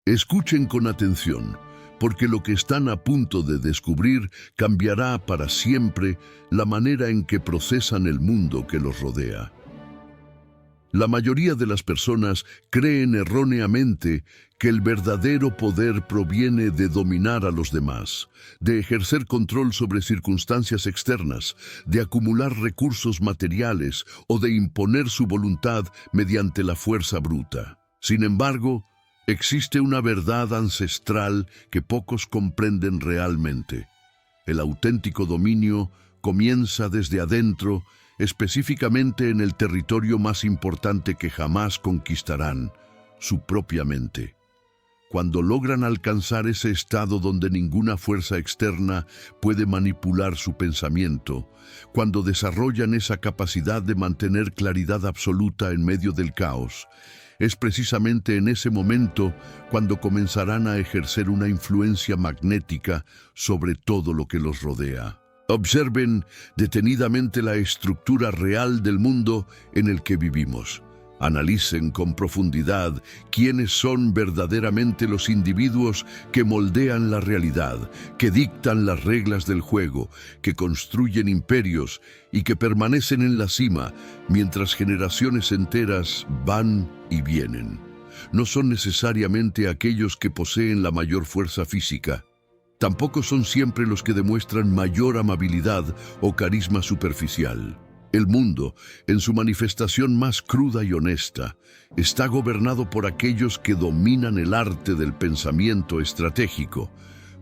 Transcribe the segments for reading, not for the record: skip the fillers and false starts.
Escuchen con atención, porque lo que están a punto de descubrir cambiará para siempre la manera en que procesan el mundo que los rodea. La mayoría de las personas creen erróneamente que el verdadero poder proviene de dominar a los demás, de ejercer control sobre circunstancias externas, de acumular recursos materiales o de imponer su voluntad mediante la fuerza bruta. Sin embargo, existe una verdad ancestral que pocos comprenden realmente. El auténtico dominio comienza desde adentro, específicamente en el territorio más importante que jamás conquistarán, su propia mente. Cuando logran alcanzar ese estado donde ninguna fuerza externa puede manipular su pensamiento, cuando desarrollan esa capacidad de mantener claridad absoluta en medio del caos, es precisamente en ese momento cuando comenzarán a ejercer una influencia magnética sobre todo lo que los rodea. Observen detenidamente la estructura real del mundo en el que vivimos. Analicen con profundidad quiénes son verdaderamente los individuos que moldean la realidad, que dictan las reglas del juego, que construyen imperios y que permanecen en la cima mientras generaciones enteras van y vienen. No son necesariamente aquellos que poseen la mayor fuerza física. Tampoco son siempre los que demuestran mayor amabilidad o carisma superficial. El mundo, en su manifestación más cruda y honesta, está gobernado por aquellos que dominan el arte del pensamiento estratégico,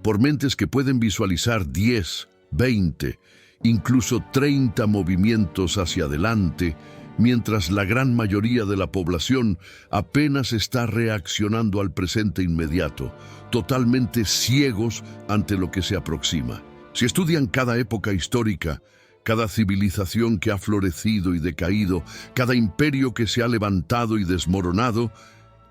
por mentes que pueden visualizar 10, 20, incluso 30 movimientos hacia adelante, mientras la gran mayoría de la población apenas está reaccionando al presente inmediato, totalmente ciegos ante lo que se aproxima. Si estudian cada época histórica, cada civilización que ha florecido y decaído, cada imperio que se ha levantado y desmoronado,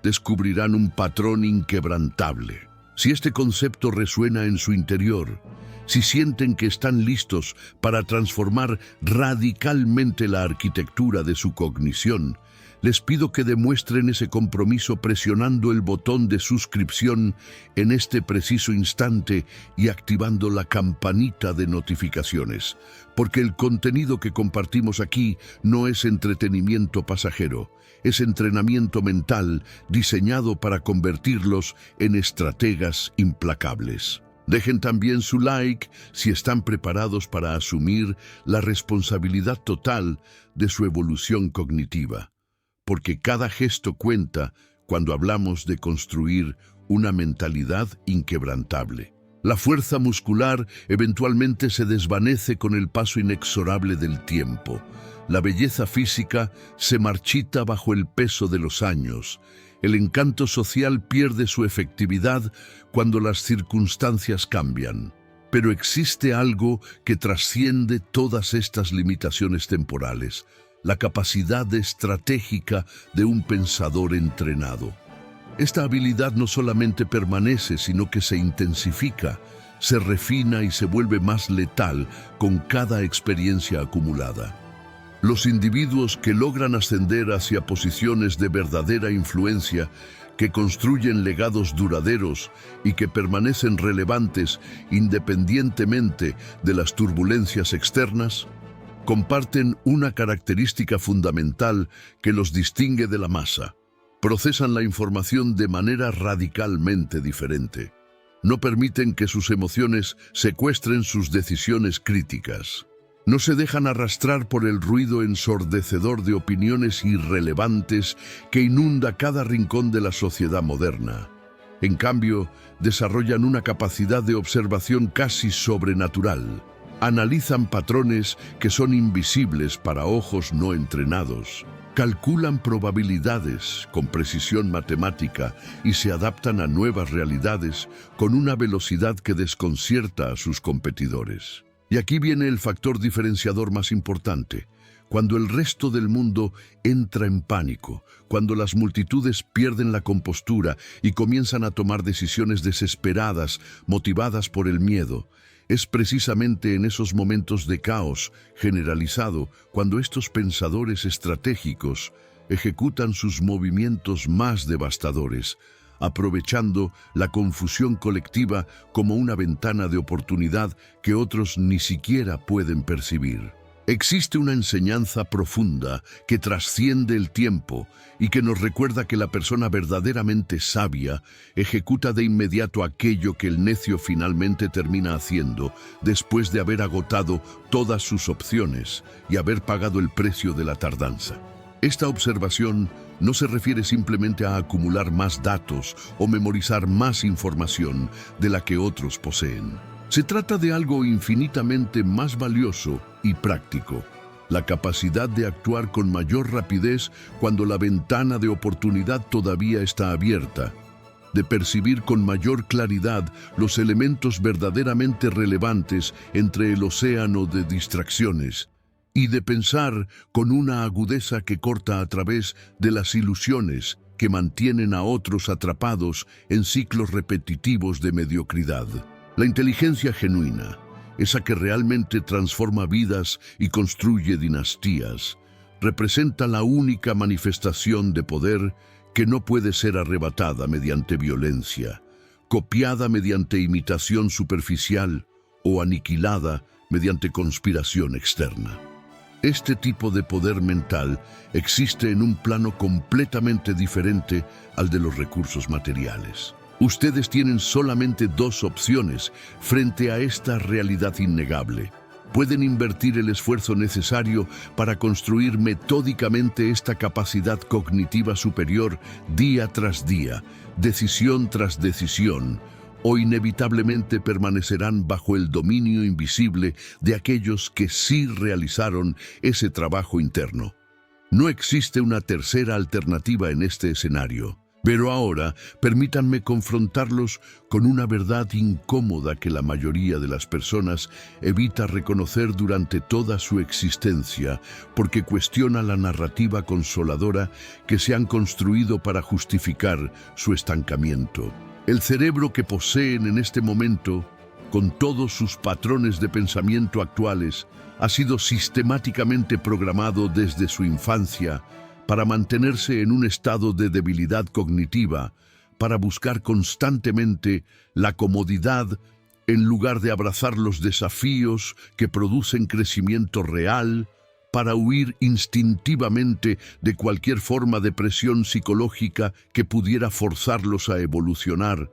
descubrirán un patrón inquebrantable. Si este concepto resuena en su interior, si sienten que están listos para transformar radicalmente la arquitectura de su cognición, les pido que demuestren ese compromiso presionando el botón de suscripción en este preciso instante y activando la campanita de notificaciones, porque el contenido que compartimos aquí no es entretenimiento pasajero, es entrenamiento mental diseñado para convertirlos en estrategas implacables. Dejen también su like si están preparados para asumir la responsabilidad total de su evolución cognitiva, porque cada gesto cuenta cuando hablamos de construir una mentalidad inquebrantable. La fuerza muscular eventualmente se desvanece con el paso inexorable del tiempo. La belleza física se marchita bajo el peso de los años. El encanto social pierde su efectividad cuando las circunstancias cambian. Pero existe algo que trasciende todas estas limitaciones temporales: la capacidad estratégica de un pensador entrenado. Esta habilidad no solamente permanece, sino que se intensifica, se refina y se vuelve más letal con cada experiencia acumulada. Los individuos que logran ascender hacia posiciones de verdadera influencia, que construyen legados duraderos y que permanecen relevantes independientemente de las turbulencias externas, comparten una característica fundamental que los distingue de la masa. Procesan la información de manera radicalmente diferente. No permiten que sus emociones secuestren sus decisiones críticas. No se dejan arrastrar por el ruido ensordecedor de opiniones irrelevantes que inunda cada rincón de la sociedad moderna. En cambio, desarrollan una capacidad de observación casi sobrenatural. Analizan patrones que son invisibles para ojos no entrenados. Calculan probabilidades con precisión matemática y se adaptan a nuevas realidades con una velocidad que desconcierta a sus competidores. Y aquí viene el factor diferenciador más importante. Cuando el resto del mundo entra en pánico, cuando las multitudes pierden la compostura y comienzan a tomar decisiones desesperadas, motivadas por el miedo, es precisamente en esos momentos de caos generalizado cuando estos pensadores estratégicos ejecutan sus movimientos más devastadores, aprovechando la confusión colectiva como una ventana de oportunidad que otros ni siquiera pueden percibir. Existe una enseñanza profunda que trasciende el tiempo y que nos recuerda que la persona verdaderamente sabia ejecuta de inmediato aquello que el necio finalmente termina haciendo después de haber agotado todas sus opciones y haber pagado el precio de la tardanza. Esta observación no se refiere simplemente a acumular más datos o memorizar más información de la que otros poseen. Se trata de algo infinitamente más valioso y práctico: la capacidad de actuar con mayor rapidez cuando la ventana de oportunidad todavía está abierta, de percibir con mayor claridad los elementos verdaderamente relevantes entre el océano de distracciones, y de pensar con una agudeza que corta a través de las ilusiones que mantienen a otros atrapados en ciclos repetitivos de mediocridad. La inteligencia genuina, esa que realmente transforma vidas y construye dinastías, representa la única manifestación de poder que no puede ser arrebatada mediante violencia, copiada mediante imitación superficial o aniquilada mediante conspiración externa. Este tipo de poder mental existe en un plano completamente diferente al de los recursos materiales. Ustedes tienen solamente dos opciones frente a esta realidad innegable. Pueden invertir el esfuerzo necesario para construir metódicamente esta capacidad cognitiva superior día tras día, decisión tras decisión, o inevitablemente permanecerán bajo el dominio invisible de aquellos que sí realizaron ese trabajo interno. No existe una tercera alternativa en este escenario. Pero ahora, permítanme confrontarlos con una verdad incómoda que la mayoría de las personas evita reconocer durante toda su existencia, porque cuestiona la narrativa consoladora que se han construido para justificar su estancamiento. El cerebro que poseen en este momento, con todos sus patrones de pensamiento actuales, ha sido sistemáticamente programado desde su infancia para mantenerse en un estado de debilidad cognitiva, para buscar constantemente la comodidad en lugar de abrazar los desafíos que producen crecimiento real, para huir instintivamente de cualquier forma de presión psicológica que pudiera forzarlos a evolucionar,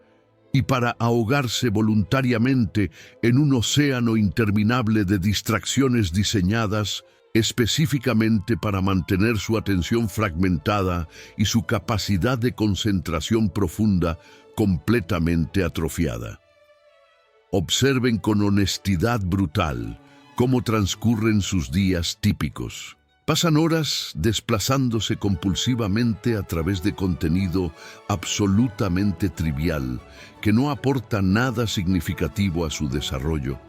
y para ahogarse voluntariamente en un océano interminable de distracciones diseñadas específicamente para mantener su atención fragmentada y su capacidad de concentración profunda completamente atrofiada. Observen con honestidad brutal cómo transcurren sus días típicos. Pasan horas desplazándose compulsivamente a través de contenido absolutamente trivial que no aporta nada significativo a su desarrollo.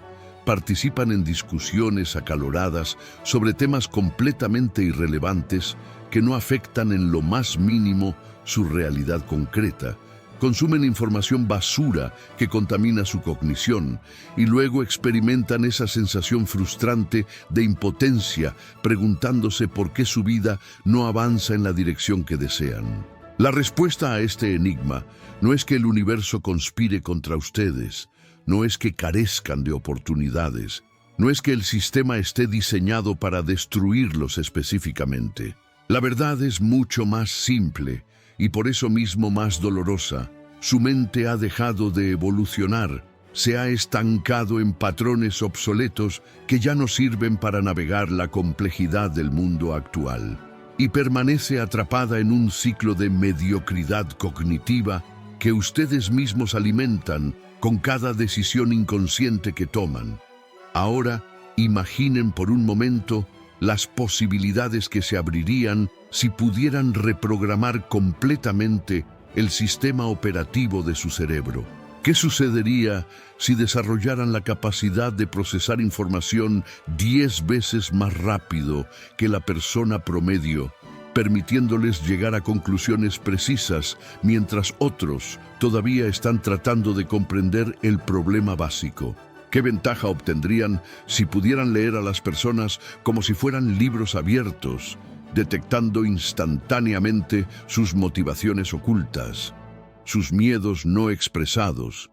Participan en discusiones acaloradas sobre temas completamente irrelevantes que no afectan en lo más mínimo su realidad concreta. Consumen información basura que contamina su cognición y luego experimentan esa sensación frustrante de impotencia, preguntándose por qué su vida no avanza en la dirección que desean. La respuesta a este enigma no es que el universo conspire contra ustedes, no es que carezcan de oportunidades, no es que el sistema esté diseñado para destruirlos específicamente. La verdad es mucho más simple y por eso mismo más dolorosa. Su mente ha dejado de evolucionar, se ha estancado en patrones obsoletos que ya no sirven para navegar la complejidad del mundo actual, y permanece atrapada en un ciclo de mediocridad cognitiva que ustedes mismos alimentan con cada decisión inconsciente que toman. Ahora, imaginen por un momento las posibilidades que se abrirían si pudieran reprogramar completamente el sistema operativo de su cerebro. ¿Qué sucedería si desarrollaran la capacidad de procesar información 10 veces más rápido que la persona promedio, permitiéndoles llegar a conclusiones precisas, mientras otros todavía están tratando de comprender el problema básico? ¿Qué ventaja obtendrían si pudieran leer a las personas como si fueran libros abiertos, detectando instantáneamente sus motivaciones ocultas? sus miedos no expresados,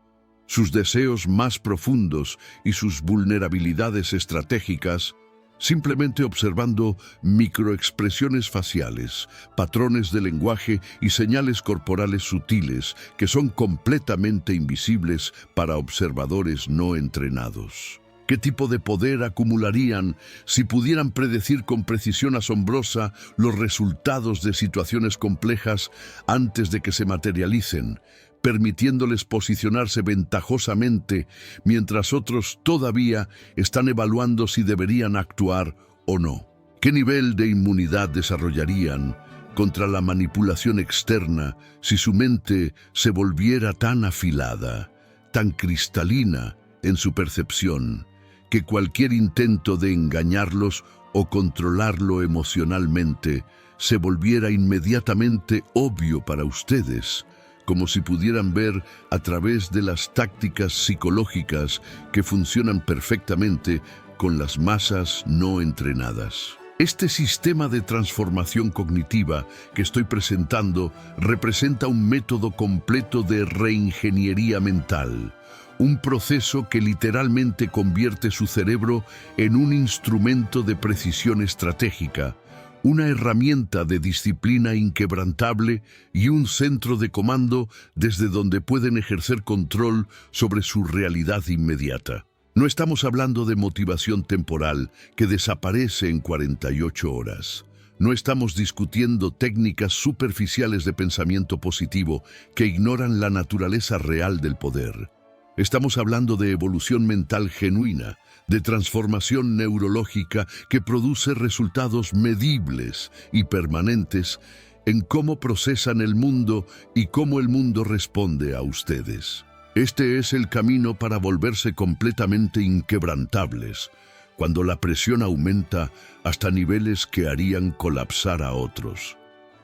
sus deseos más profundos y sus vulnerabilidades estratégicas, simplemente observando microexpresiones faciales, patrones de lenguaje y señales corporales sutiles que son completamente invisibles para observadores no entrenados. ¿Qué tipo de poder acumularían si pudieran predecir con precisión asombrosa los resultados de situaciones complejas antes de que se materialicen, permitiéndoles posicionarse ventajosamente mientras otros todavía están evaluando si deberían actuar o no? ¿Qué nivel de inmunidad desarrollarían contra la manipulación externa si su mente se volviera tan afilada, tan cristalina en su percepción, que cualquier intento de engañarlos o controlarlo emocionalmente se volviera inmediatamente obvio para ustedes, como si pudieran ver a través de las tácticas psicológicas que funcionan perfectamente con las masas no entrenadas? Este sistema de transformación cognitiva que estoy presentando representa un método completo de reingeniería mental, un proceso que literalmente convierte su cerebro en un instrumento de precisión estratégica, una herramienta de disciplina inquebrantable y un centro de comando desde donde pueden ejercer control sobre su realidad inmediata. No estamos hablando de motivación temporal que desaparece en 48 horas. No estamos discutiendo técnicas superficiales de pensamiento positivo que ignoran la naturaleza real del poder. Estamos hablando de evolución mental genuina, de transformación neurológica que produce resultados medibles y permanentes en cómo procesan el mundo y cómo el mundo responde a ustedes. Este es el camino para volverse completamente inquebrantables, cuando la presión aumenta hasta niveles que harían colapsar a otros,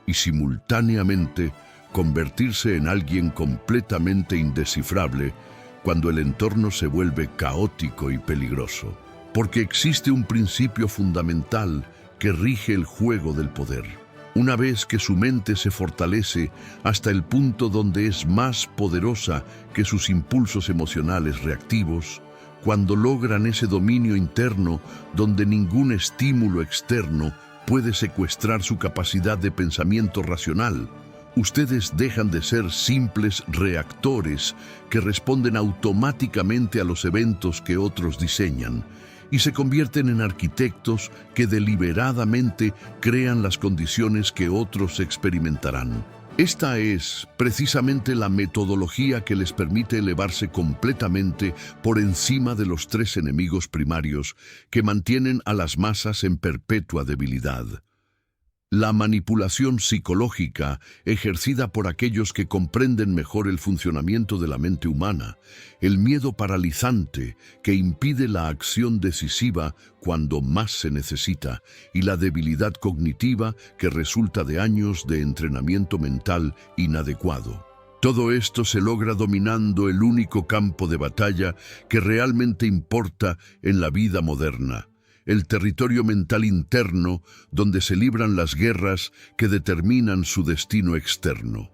y simultáneamente convertirse en alguien completamente indescifrable cuando el entorno se vuelve caótico y peligroso, porque existe un principio fundamental que rige el juego del poder. Una vez que su mente se fortalece hasta el punto donde es más poderosa que sus impulsos emocionales reactivos, cuando logran ese dominio interno donde ningún estímulo externo puede secuestrar su capacidad de pensamiento racional, ustedes dejan de ser simples reactores que responden automáticamente a los eventos que otros diseñan y se convierten en arquitectos que deliberadamente crean las condiciones que otros experimentarán. Esta es precisamente la metodología que les permite elevarse completamente por encima de los tres enemigos primarios que mantienen a las masas en perpetua debilidad: la manipulación psicológica ejercida por aquellos que comprenden mejor el funcionamiento de la mente humana, el miedo paralizante que impide la acción decisiva cuando más se necesita, y la debilidad cognitiva que resulta de años de entrenamiento mental inadecuado. Todo esto se logra dominando el único campo de batalla que realmente importa en la vida moderna: el territorio mental interno donde se libran las guerras que determinan su destino externo.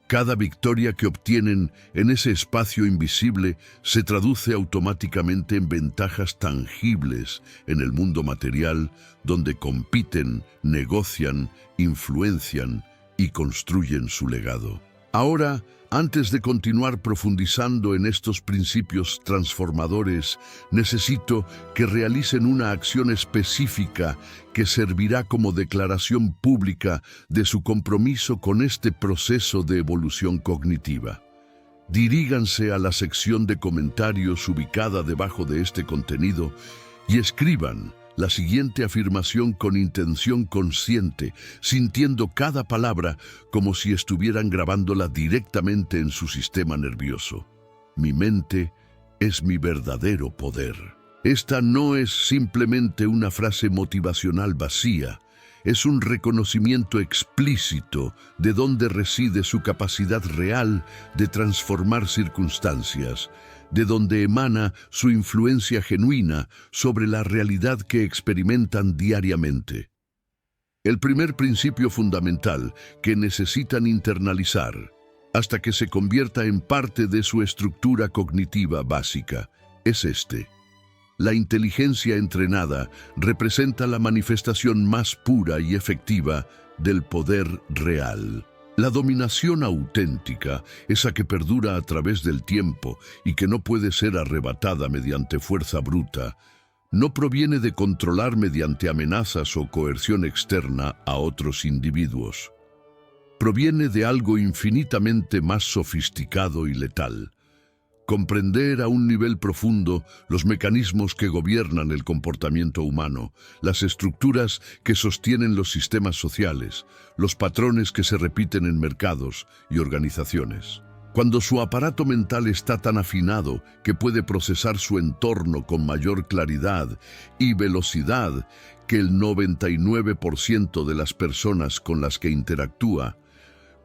Cada victoria que obtienen en ese espacio invisible se traduce automáticamente en ventajas tangibles en el mundo material, donde compiten, negocian, influencian y construyen su legado. Ahora, antes de continuar profundizando en estos principios transformadores, necesito que realicen una acción específica que servirá como declaración pública de su compromiso con este proceso de evolución cognitiva. Diríganse a la sección de comentarios ubicada debajo de este contenido y escriban la siguiente afirmación con intención consciente, sintiendo cada palabra como si estuvieran grabándola directamente en su sistema nervioso. Mi mente es mi verdadero poder. Esta no es simplemente una frase motivacional vacía, es un reconocimiento explícito de dónde reside su capacidad real de transformar circunstancias, de donde emana su influencia genuina sobre la realidad que experimentan diariamente. El primer principio fundamental que necesitan internalizar hasta que se convierta en parte de su estructura cognitiva básica. Es este. La inteligencia entrenada representa la manifestación más pura y efectiva del poder real. La dominación auténtica, esa que perdura a través del tiempo y que no puede ser arrebatada mediante fuerza bruta, no proviene de controlar mediante amenazas o coerción externa a otros individuos. Proviene de algo infinitamente más sofisticado y letal. Comprender a un nivel profundo los mecanismos que gobiernan el comportamiento humano, las estructuras que sostienen los sistemas sociales, los patrones que se repiten en mercados y organizaciones. Cuando su aparato mental está tan afinado que puede procesar su entorno con mayor claridad y velocidad que el 99% de las personas con las que interactúa,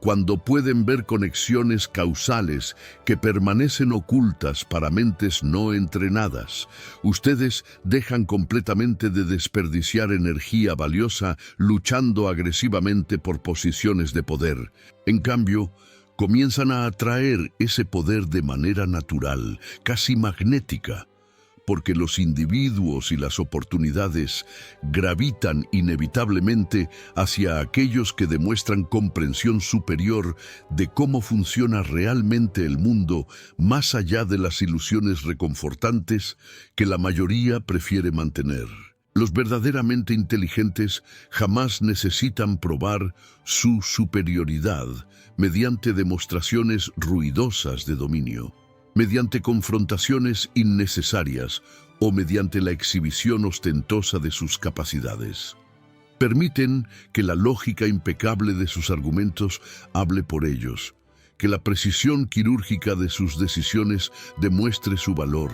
cuando pueden ver conexiones causales que permanecen ocultas para mentes no entrenadas, ustedes dejan completamente de desperdiciar energía valiosa luchando agresivamente por posiciones de poder. En cambio, comienzan a atraer ese poder de manera natural, casi magnética, porque los individuos y las oportunidades gravitan inevitablemente hacia aquellos que demuestran comprensión superior de cómo funciona realmente el mundo, más allá de las ilusiones reconfortantes que la mayoría prefiere mantener. Los verdaderamente inteligentes jamás necesitan probar su superioridad mediante demostraciones ruidosas de dominio, mediante confrontaciones innecesarias o mediante la exhibición ostentosa de sus capacidades. Permiten que la lógica impecable de sus argumentos hable por ellos, que la precisión quirúrgica de sus decisiones demuestre su valor,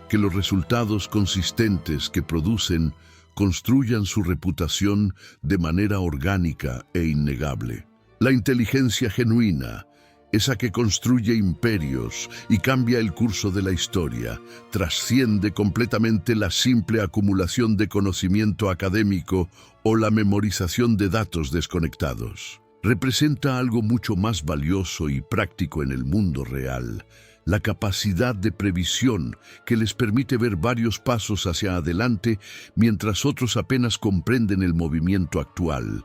que los resultados consistentes que producen construyan su reputación de manera orgánica e innegable. La inteligencia genuina, esa que construye imperios y cambia el curso de la historia, trasciende completamente la simple acumulación de conocimiento académico o la memorización de datos desconectados. Representa algo mucho más valioso y práctico en el mundo real, la capacidad de previsión que les permite ver varios pasos hacia adelante mientras otros apenas comprenden el movimiento actual.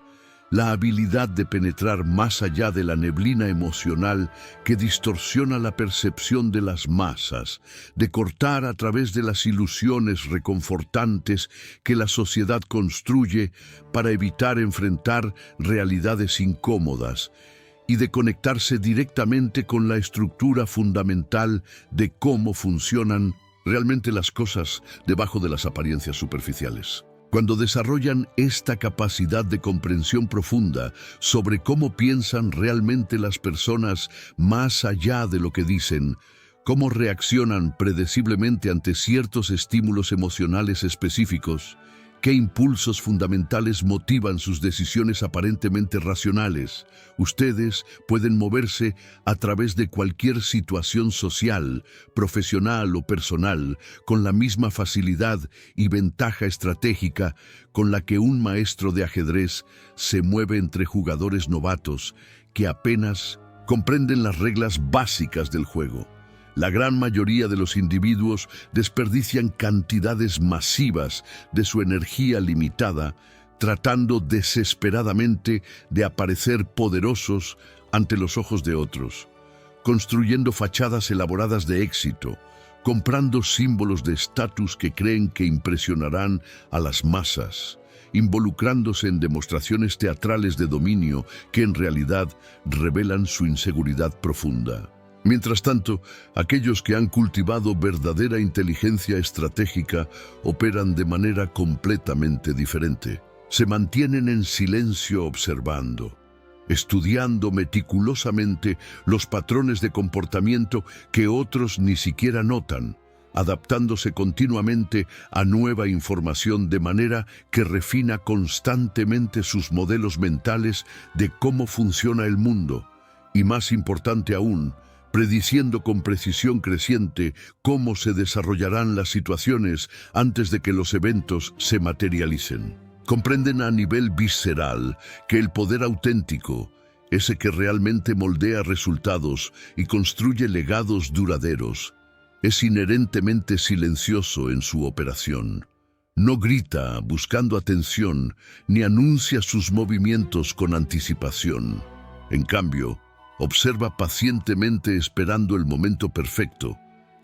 La habilidad de penetrar más allá de la neblina emocional que distorsiona la percepción de las masas, de cortar a través de las ilusiones reconfortantes que la sociedad construye para evitar enfrentar realidades incómodas, y de conectarse directamente con la estructura fundamental de cómo funcionan realmente las cosas debajo de las apariencias superficiales. Cuando desarrollan esta capacidad de comprensión profunda sobre cómo piensan realmente las personas más allá de lo que dicen, cómo reaccionan predeciblemente ante ciertos estímulos emocionales específicos, qué impulsos fundamentales motivan sus decisiones aparentemente racionales, ustedes pueden moverse a través de cualquier situación social, profesional o personal con la misma facilidad y ventaja estratégica con la que un maestro de ajedrez se mueve entre jugadores novatos que apenas comprenden las reglas básicas del juego. La gran mayoría de los individuos desperdician cantidades masivas de su energía limitada, tratando desesperadamente de aparecer poderosos ante los ojos de otros, construyendo fachadas elaboradas de éxito, comprando símbolos de estatus que creen que impresionarán a las masas, involucrándose en demostraciones teatrales de dominio que en realidad revelan su inseguridad profunda. Mientras tanto, aquellos que han cultivado verdadera inteligencia estratégica operan de manera completamente diferente. Se mantienen en silencio observando, estudiando meticulosamente los patrones de comportamiento que otros ni siquiera notan, adaptándose continuamente a nueva información de manera que refina constantemente sus modelos mentales de cómo funciona el mundo, y más importante aún, prediciendo con precisión creciente cómo se desarrollarán las situaciones antes de que los eventos se materialicen. Comprenden a nivel visceral que el poder auténtico, ese que realmente moldea resultados y construye legados duraderos, es inherentemente silencioso en su operación. No grita buscando atención ni anuncia sus movimientos con anticipación. En cambio, observa pacientemente esperando el momento perfecto,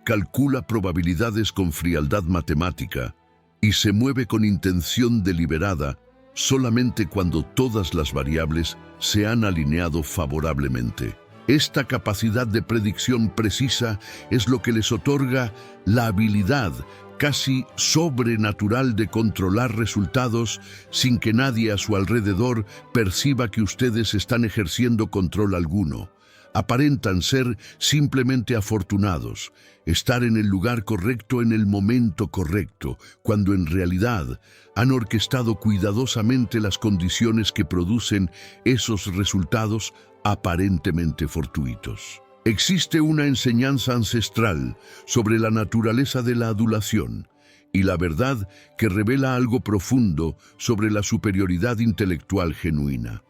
calcula probabilidades con frialdad matemática y se mueve con intención deliberada solamente cuando todas las variables se han alineado favorablemente. Esta capacidad de predicción precisa es lo que les otorga la habilidad casi sobrenatural de controlar resultados sin que nadie a su alrededor perciba que ustedes están ejerciendo control alguno. Aparentan ser simplemente afortunados, estar en el lugar correcto en el momento correcto, cuando en realidad han orquestado cuidadosamente las condiciones que producen esos resultados aparentemente fortuitos. Existe una enseñanza ancestral sobre la naturaleza de la adulación y la verdad que revela algo profundo sobre la superioridad intelectual genuina.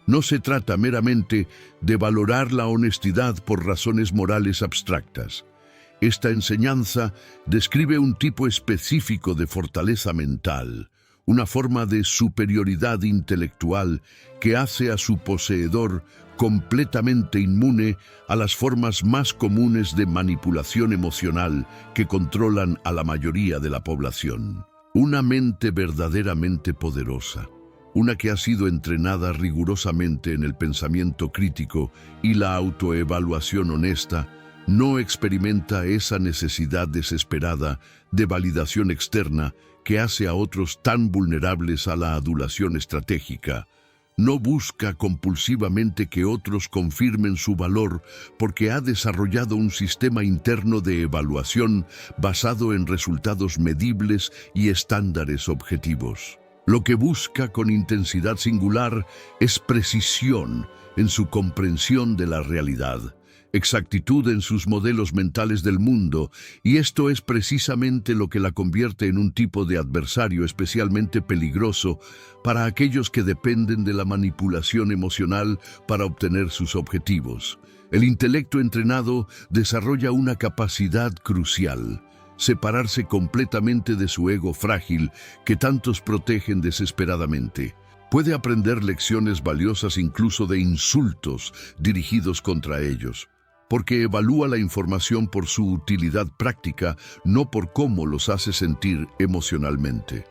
No se trata meramente de valorar la honestidad por razones morales abstractas. Esta enseñanza describe un tipo específico de fortaleza mental, una forma de superioridad intelectual que hace a su poseedor completamente inmune a las formas más comunes de manipulación emocional que controlan a la mayoría de la población. Una mente verdaderamente poderosa, una que ha sido entrenada rigurosamente en el pensamiento crítico y la autoevaluación honesta, no experimenta esa necesidad desesperada de validación externa que hace a otros tan vulnerables a la adulación estratégica. No busca compulsivamente que otros confirmen su valor porque ha desarrollado un sistema interno de evaluación basado en resultados medibles y estándares objetivos. Lo que busca con intensidad singular es precisión en su comprensión de la realidad, exactitud en sus modelos mentales del mundo, y esto es precisamente lo que la convierte en un tipo de adversario especialmente peligroso para aquellos que dependen de la manipulación emocional para obtener sus objetivos. El intelecto entrenado desarrolla una capacidad crucial: separarse completamente de su ego frágil que tantos protegen desesperadamente. Puede aprender lecciones valiosas incluso de insultos dirigidos contra ellos, porque evalúa la información por su utilidad práctica, no por cómo los hace sentir emocionalmente.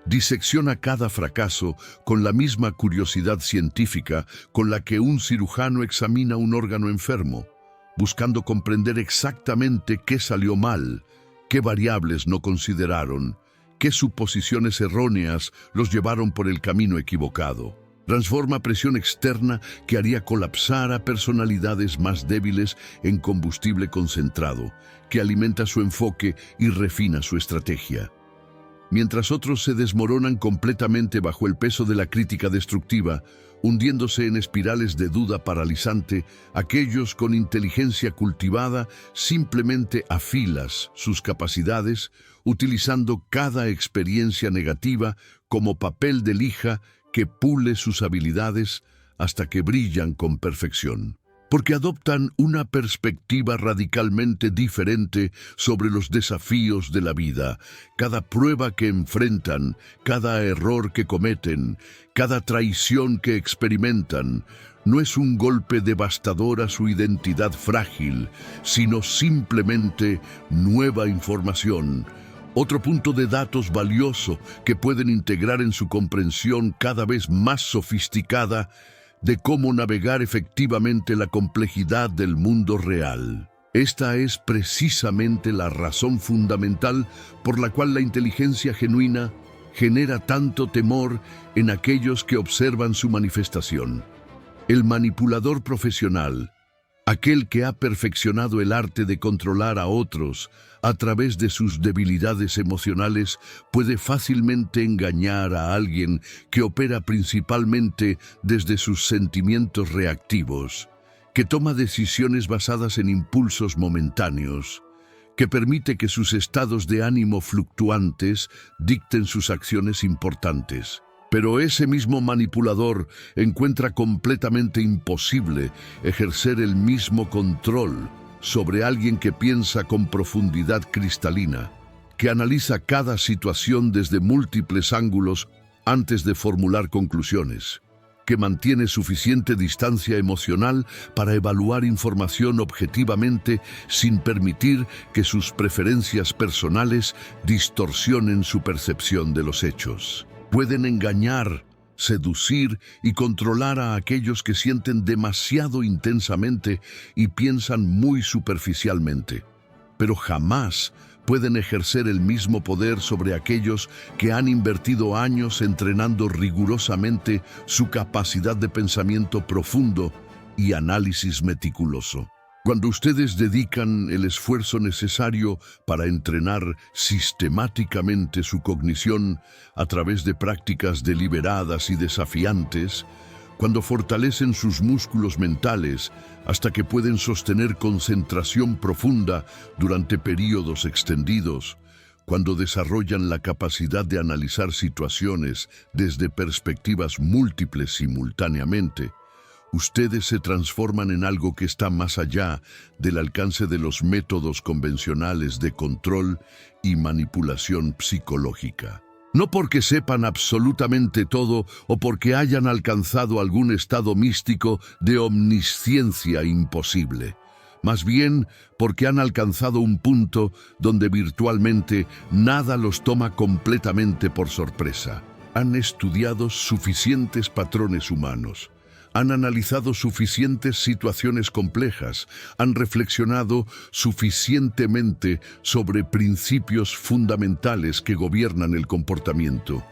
Disecciona cada fracaso con la misma curiosidad científica con la que un cirujano examina un órgano enfermo, buscando comprender exactamente qué salió mal, qué variables no consideraron, qué suposiciones erróneas los llevaron por el camino equivocado. Transforma presión externa que haría colapsar a personalidades más débiles en combustible concentrado, que alimenta su enfoque y refina su estrategia. Mientras otros se desmoronan completamente bajo el peso de la crítica destructiva, hundiéndose en espirales de duda paralizante, aquellos con inteligencia cultivada simplemente afilas sus capacidades, utilizando cada experiencia negativa como papel de lija que pule sus habilidades hasta que brillan con perfección. Porque adoptan una perspectiva radicalmente diferente sobre los desafíos de la vida. Cada prueba que enfrentan, cada error que cometen, cada traición que experimentan, no es un golpe devastador a su identidad frágil, sino simplemente nueva información, otro punto de datos valioso que pueden integrar en su comprensión cada vez más sofisticada de cómo navegar efectivamente la complejidad del mundo real. Esta es precisamente la razón fundamental por la cual la inteligencia genuina genera tanto temor en aquellos que observan su manifestación. El manipulador profesional, aquel que ha perfeccionado el arte de controlar a otros a través de sus debilidades emocionales, puede fácilmente engañar a alguien que opera principalmente desde sus sentimientos reactivos, que toma decisiones basadas en impulsos momentáneos, que permite que sus estados de ánimo fluctuantes dicten sus acciones importantes. Pero ese mismo manipulador encuentra completamente imposible ejercer el mismo control sobre alguien que piensa con profundidad cristalina, que analiza cada situación desde múltiples ángulos antes de formular conclusiones, que mantiene suficiente distancia emocional para evaluar información objetivamente sin permitir que sus preferencias personales distorsionen su percepción de los hechos. Pueden engañar, seducir y controlar a aquellos que sienten demasiado intensamente y piensan muy superficialmente, pero jamás pueden ejercer el mismo poder sobre aquellos que han invertido años entrenando rigurosamente su capacidad de pensamiento profundo y análisis meticuloso. Cuando ustedes dedican el esfuerzo necesario para entrenar sistemáticamente su cognición a través de prácticas deliberadas y desafiantes, cuando fortalecen sus músculos mentales hasta que pueden sostener concentración profunda durante períodos extendidos, cuando desarrollan la capacidad de analizar situaciones desde perspectivas múltiples simultáneamente, ustedes se transforman en algo que está más allá del alcance de los métodos convencionales de control y manipulación psicológica. No porque sepan absolutamente todo o porque hayan alcanzado algún estado místico de omnisciencia imposible. Más bien porque han alcanzado un punto donde virtualmente nada los toma completamente por sorpresa. Han estudiado suficientes patrones humanos. Han analizado suficientes situaciones complejas, han reflexionado suficientemente sobre principios fundamentales que gobiernan el comportamiento,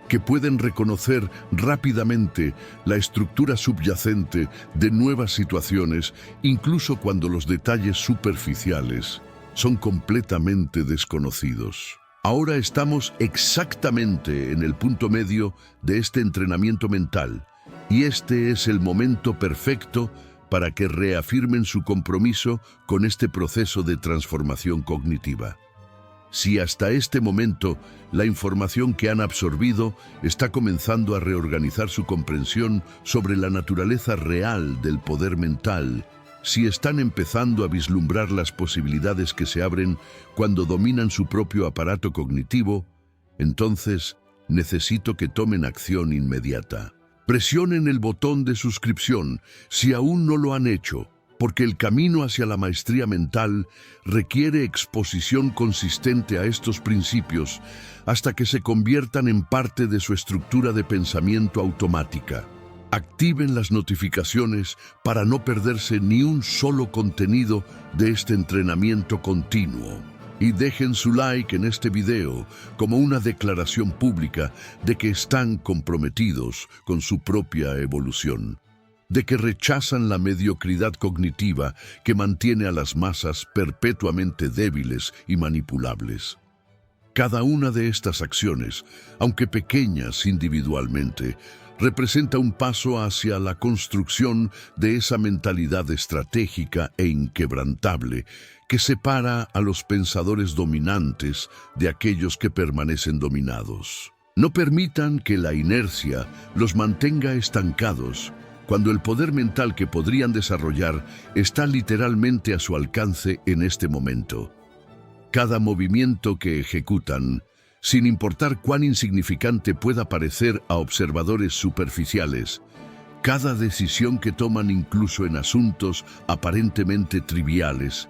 que pueden reconocer rápidamente la estructura subyacente de nuevas situaciones, incluso cuando los detalles superficiales son completamente desconocidos. Ahora estamos exactamente en el punto medio de este entrenamiento mental, y este es el momento perfecto para que reafirmen su compromiso con este proceso de transformación cognitiva. Si hasta este momento la información que han absorbido está comenzando a reorganizar su comprensión sobre la naturaleza real del poder mental, si están empezando a vislumbrar las posibilidades que se abren cuando dominan su propio aparato cognitivo, entonces necesito que tomen acción inmediata. Presionen el botón de suscripción si aún no lo han hecho, porque el camino hacia la maestría mental requiere exposición consistente a estos principios hasta que se conviertan en parte de su estructura de pensamiento automática. Activen las notificaciones para no perderse ni un solo contenido de este entrenamiento continuo. Y dejen su like en este video como una declaración pública de que están comprometidos con su propia evolución, de que rechazan la mediocridad cognitiva que mantiene a las masas perpetuamente débiles y manipulables. Cada una de estas acciones, aunque pequeñas individualmente, representa un paso hacia la construcción de esa mentalidad estratégica e inquebrantable que separa a los pensadores dominantes de aquellos que permanecen dominados. No permitan que la inercia los mantenga estancados cuando el poder mental que podrían desarrollar está literalmente a su alcance en este momento. Cada movimiento que ejecutan, sin importar cuán insignificante pueda parecer a observadores superficiales, cada decisión que toman incluso en asuntos aparentemente triviales,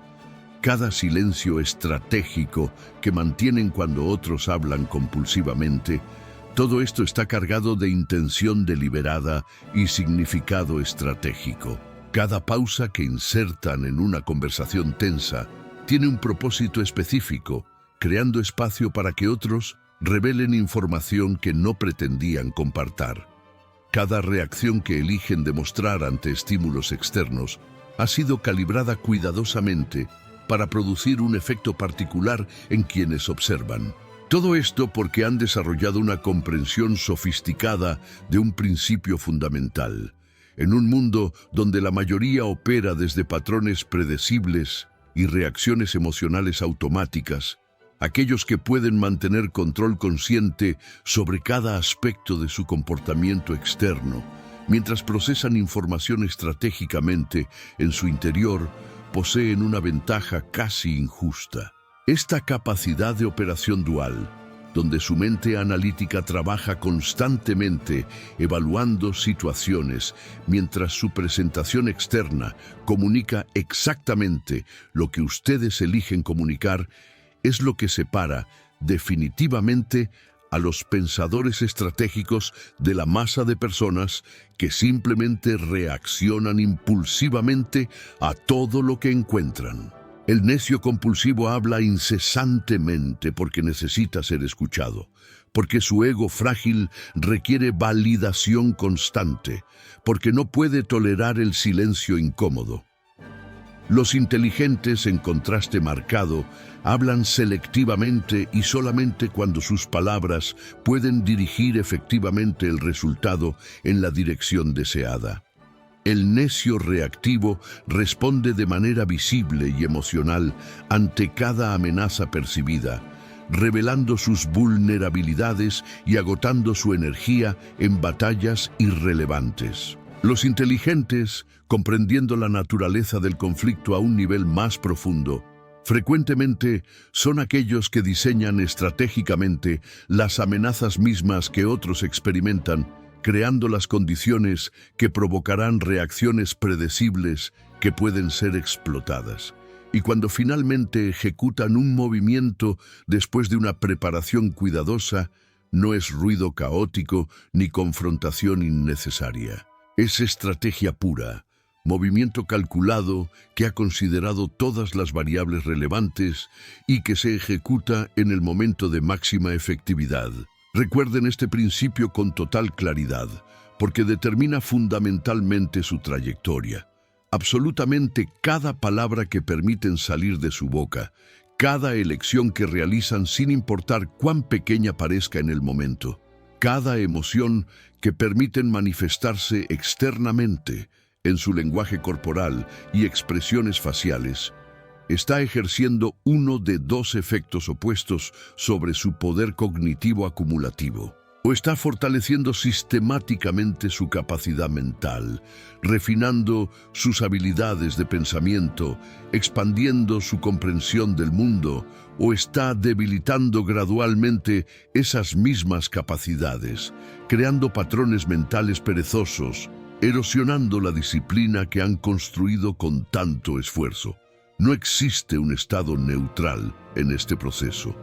cada silencio estratégico que mantienen cuando otros hablan compulsivamente, todo esto está cargado de intención deliberada y significado estratégico. Cada pausa que insertan en una conversación tensa tiene un propósito específico, creando espacio para que otros revelen información que no pretendían compartir. Cada reacción que eligen demostrar ante estímulos externos ha sido calibrada cuidadosamente para producir un efecto particular en quienes observan. Todo esto porque han desarrollado una comprensión sofisticada de un principio fundamental. En un mundo donde la mayoría opera desde patrones predecibles y reacciones emocionales automáticas, aquellos que pueden mantener control consciente sobre cada aspecto de su comportamiento externo, mientras procesan información estratégicamente en su interior, poseen una ventaja casi injusta. Esta capacidad de operación dual, donde su mente analítica trabaja constantemente evaluando situaciones, mientras su presentación externa comunica exactamente lo que ustedes eligen comunicar, es lo que separa definitivamente a los pensadores estratégicos de la masa de personas que simplemente reaccionan impulsivamente a todo lo que encuentran. El necio compulsivo habla incesantemente porque necesita ser escuchado, porque su ego frágil requiere validación constante, porque no puede tolerar el silencio incómodo. Los inteligentes, en contraste marcado, hablan selectivamente y solamente cuando sus palabras pueden dirigir efectivamente el resultado en la dirección deseada. El necio reactivo responde de manera visible y emocional ante cada amenaza percibida, revelando sus vulnerabilidades y agotando su energía en batallas irrelevantes. Los inteligentes, comprendiendo la naturaleza del conflicto a un nivel más profundo, frecuentemente son aquellos que diseñan estratégicamente las amenazas mismas que otros experimentan, creando las condiciones que provocarán reacciones predecibles que pueden ser explotadas. Y cuando finalmente ejecutan un movimiento después de una preparación cuidadosa, no es ruido caótico ni confrontación innecesaria. Es estrategia pura, movimiento calculado que ha considerado todas las variables relevantes y que se ejecuta en el momento de máxima efectividad. Recuerden este principio con total claridad, porque determina fundamentalmente su trayectoria. Absolutamente cada palabra que permiten salir de su boca, cada elección que realizan sin importar cuán pequeña parezca en el momento, cada emoción que permiten manifestarse externamente en su lenguaje corporal y expresiones faciales, está ejerciendo uno de dos efectos opuestos sobre su poder cognitivo acumulativo. O está fortaleciendo sistemáticamente su capacidad mental, refinando sus habilidades de pensamiento, expandiendo su comprensión del mundo, o está debilitando gradualmente esas mismas capacidades, creando patrones mentales perezosos, erosionando la disciplina que han construido con tanto esfuerzo. No existe un estado neutral en este proceso.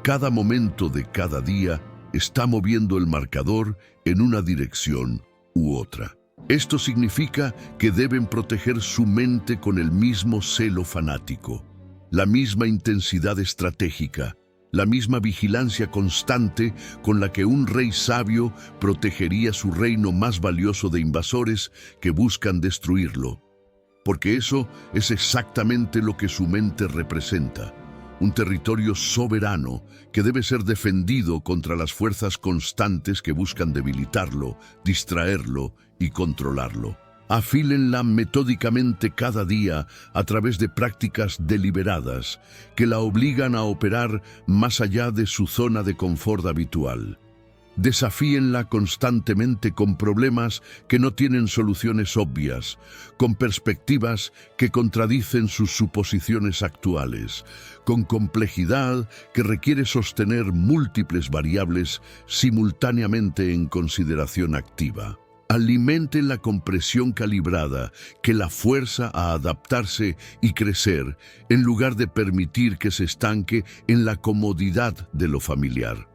Cada momento de cada día está moviendo el marcador en una dirección u otra. Esto significa que deben proteger su mente con el mismo celo fanático, la misma intensidad estratégica, la misma vigilancia constante con la que un rey sabio protegería su reino más valioso de invasores que buscan destruirlo. Porque eso es exactamente lo que su mente representa. Un territorio soberano que debe ser defendido contra las fuerzas constantes que buscan debilitarlo, distraerlo y controlarlo. Afílenla metódicamente cada día a través de prácticas deliberadas que la obligan a operar más allá de su zona de confort habitual. Desafíenla constantemente con problemas que no tienen soluciones obvias, con perspectivas que contradicen sus suposiciones actuales, con complejidad que requiere sostener múltiples variables simultáneamente en consideración activa. Alimenten la compresión calibrada que la fuerza a adaptarse y crecer, en lugar de permitir que se estanque en la comodidad de lo familiar.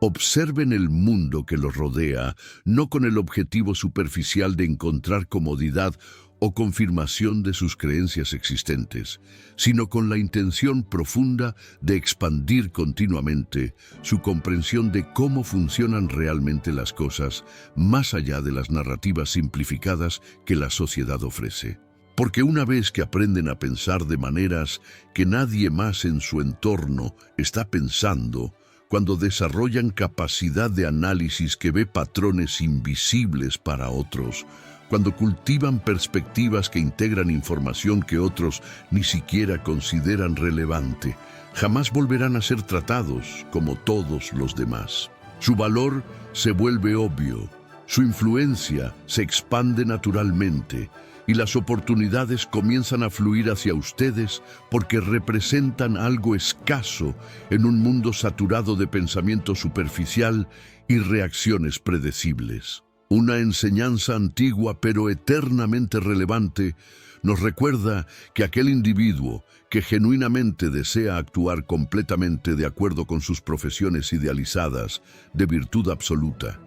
Observen el mundo que los rodea, no con el objetivo superficial de encontrar comodidad o confirmación de sus creencias existentes, sino con la intención profunda de expandir continuamente su comprensión de cómo funcionan realmente las cosas, más allá de las narrativas simplificadas que la sociedad ofrece. Porque una vez que aprenden a pensar de maneras que nadie más en su entorno está pensando, cuando desarrollan capacidad de análisis que ve patrones invisibles para otros, cuando cultivan perspectivas que integran información que otros ni siquiera consideran relevante, jamás volverán a ser tratados como todos los demás. Su valor se vuelve obvio, su influencia se expande naturalmente y las oportunidades comienzan a fluir hacia ustedes porque representan algo escaso en un mundo saturado de pensamiento superficial y reacciones predecibles. Una enseñanza antigua pero eternamente relevante nos recuerda que aquel individuo que genuinamente desea actuar completamente de acuerdo con sus profesiones idealizadas de virtud absoluta,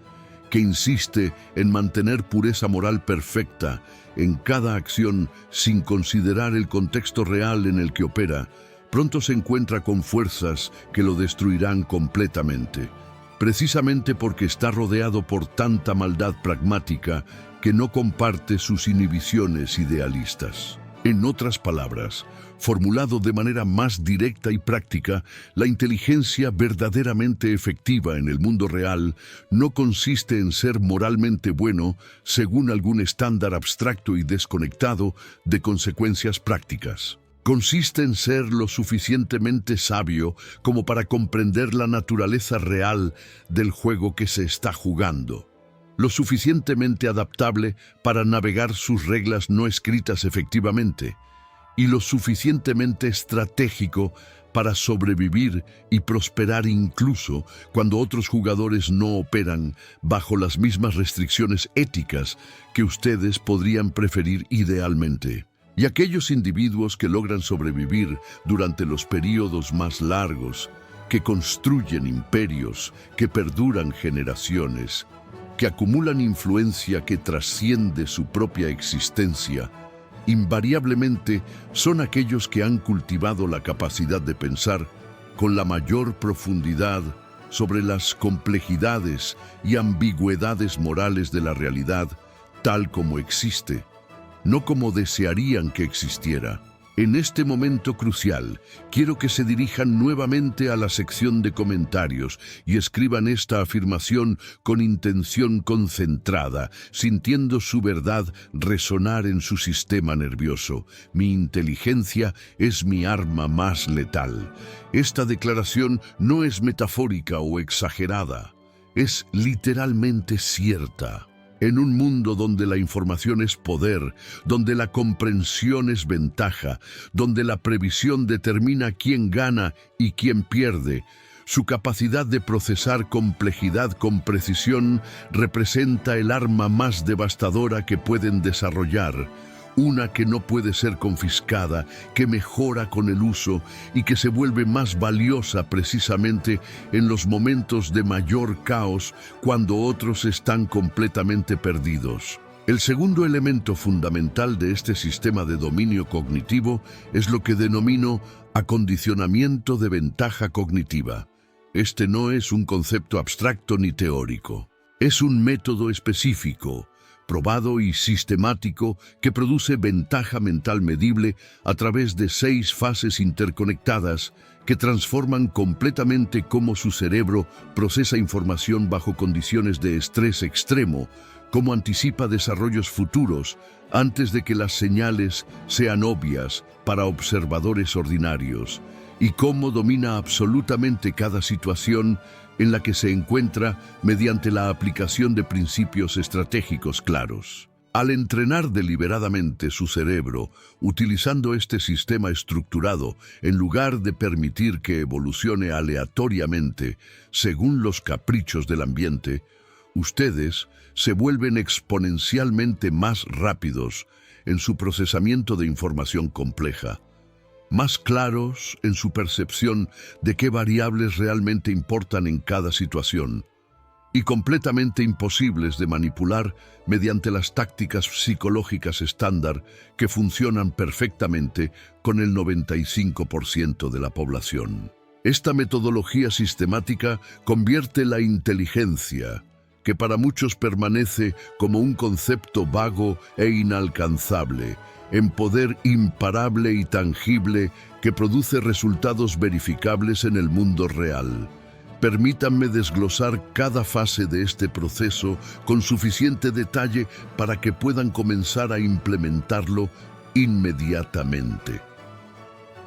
que insiste en mantener pureza moral perfecta en cada acción sin considerar el contexto real en el que opera, pronto se encuentra con fuerzas que lo destruirán completamente, precisamente porque está rodeado por tanta maldad pragmática que no comparte sus inhibiciones idealistas. En otras palabras, formulado de manera más directa y práctica, la inteligencia verdaderamente efectiva en el mundo real no consiste en ser moralmente bueno según algún estándar abstracto y desconectado de consecuencias prácticas. Consiste en ser lo suficientemente sabio como para comprender la naturaleza real del juego que se está jugando, lo suficientemente adaptable para navegar sus reglas no escritas efectivamente, y lo suficientemente estratégico para sobrevivir y prosperar incluso cuando otros jugadores no operan bajo las mismas restricciones éticas que ustedes podrían preferir idealmente. Y aquellos individuos que logran sobrevivir durante los períodos más largos, que construyen imperios, que perduran generaciones, que acumulan influencia que trasciende su propia existencia, invariablemente son aquellos que han cultivado la capacidad de pensar con la mayor profundidad sobre las complejidades y ambigüedades morales de la realidad tal como existe, no como desearían que existiera. En este momento crucial, quiero que se dirijan nuevamente a la sección de comentarios y escriban esta afirmación con intención concentrada, sintiendo su verdad resonar en su sistema nervioso. Mi inteligencia es mi arma más letal. Esta declaración no es metafórica o exagerada, es literalmente cierta. En un mundo donde la información es poder, donde la comprensión es ventaja, donde la previsión determina quién gana y quién pierde, su capacidad de procesar complejidad con precisión representa el arma más devastadora que pueden desarrollar, una que no puede ser confiscada, que mejora con el uso y que se vuelve más valiosa precisamente en los momentos de mayor caos cuando otros están completamente perdidos. El segundo elemento fundamental de este sistema de dominio cognitivo es lo que denomino acondicionamiento de ventaja cognitiva. Este no es un concepto abstracto ni teórico, es un método específico, probado y sistemático que produce ventaja mental medible a través de 6 fases interconectadas que transforman completamente cómo su cerebro procesa información bajo condiciones de estrés extremo, cómo anticipa desarrollos futuros antes de que las señales sean obvias para observadores ordinarios, y cómo domina absolutamente cada situación en la que se encuentra mediante la aplicación de principios estratégicos claros. Al entrenar deliberadamente su cerebro, utilizando este sistema estructurado, en lugar de permitir que evolucione aleatoriamente según los caprichos del ambiente, ustedes se vuelven exponencialmente más rápidos en su procesamiento de información compleja, más claros en su percepción de qué variables realmente importan en cada situación, y completamente imposibles de manipular mediante las tácticas psicológicas estándar que funcionan perfectamente con el 95% de la población. Esta metodología sistemática convierte la inteligencia, que para muchos permanece como un concepto vago e inalcanzable, en poder imparable y tangible que produce resultados verificables en el mundo real. Permítanme desglosar cada fase de este proceso con suficiente detalle para que puedan comenzar a implementarlo inmediatamente.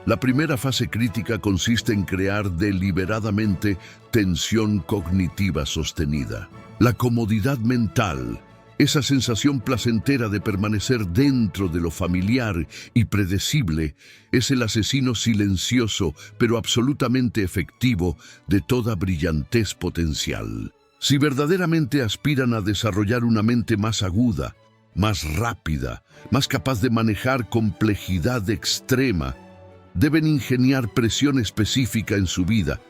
La primera fase crítica consiste en crear deliberadamente tensión cognitiva sostenida. La comodidad mental, esa sensación placentera de permanecer dentro de lo familiar y predecible, es el asesino silencioso pero absolutamente efectivo de toda brillantez potencial. Si verdaderamente aspiran a desarrollar una mente más aguda, más rápida, más capaz de manejar complejidad extrema, deben ingeniar presión específica en su vida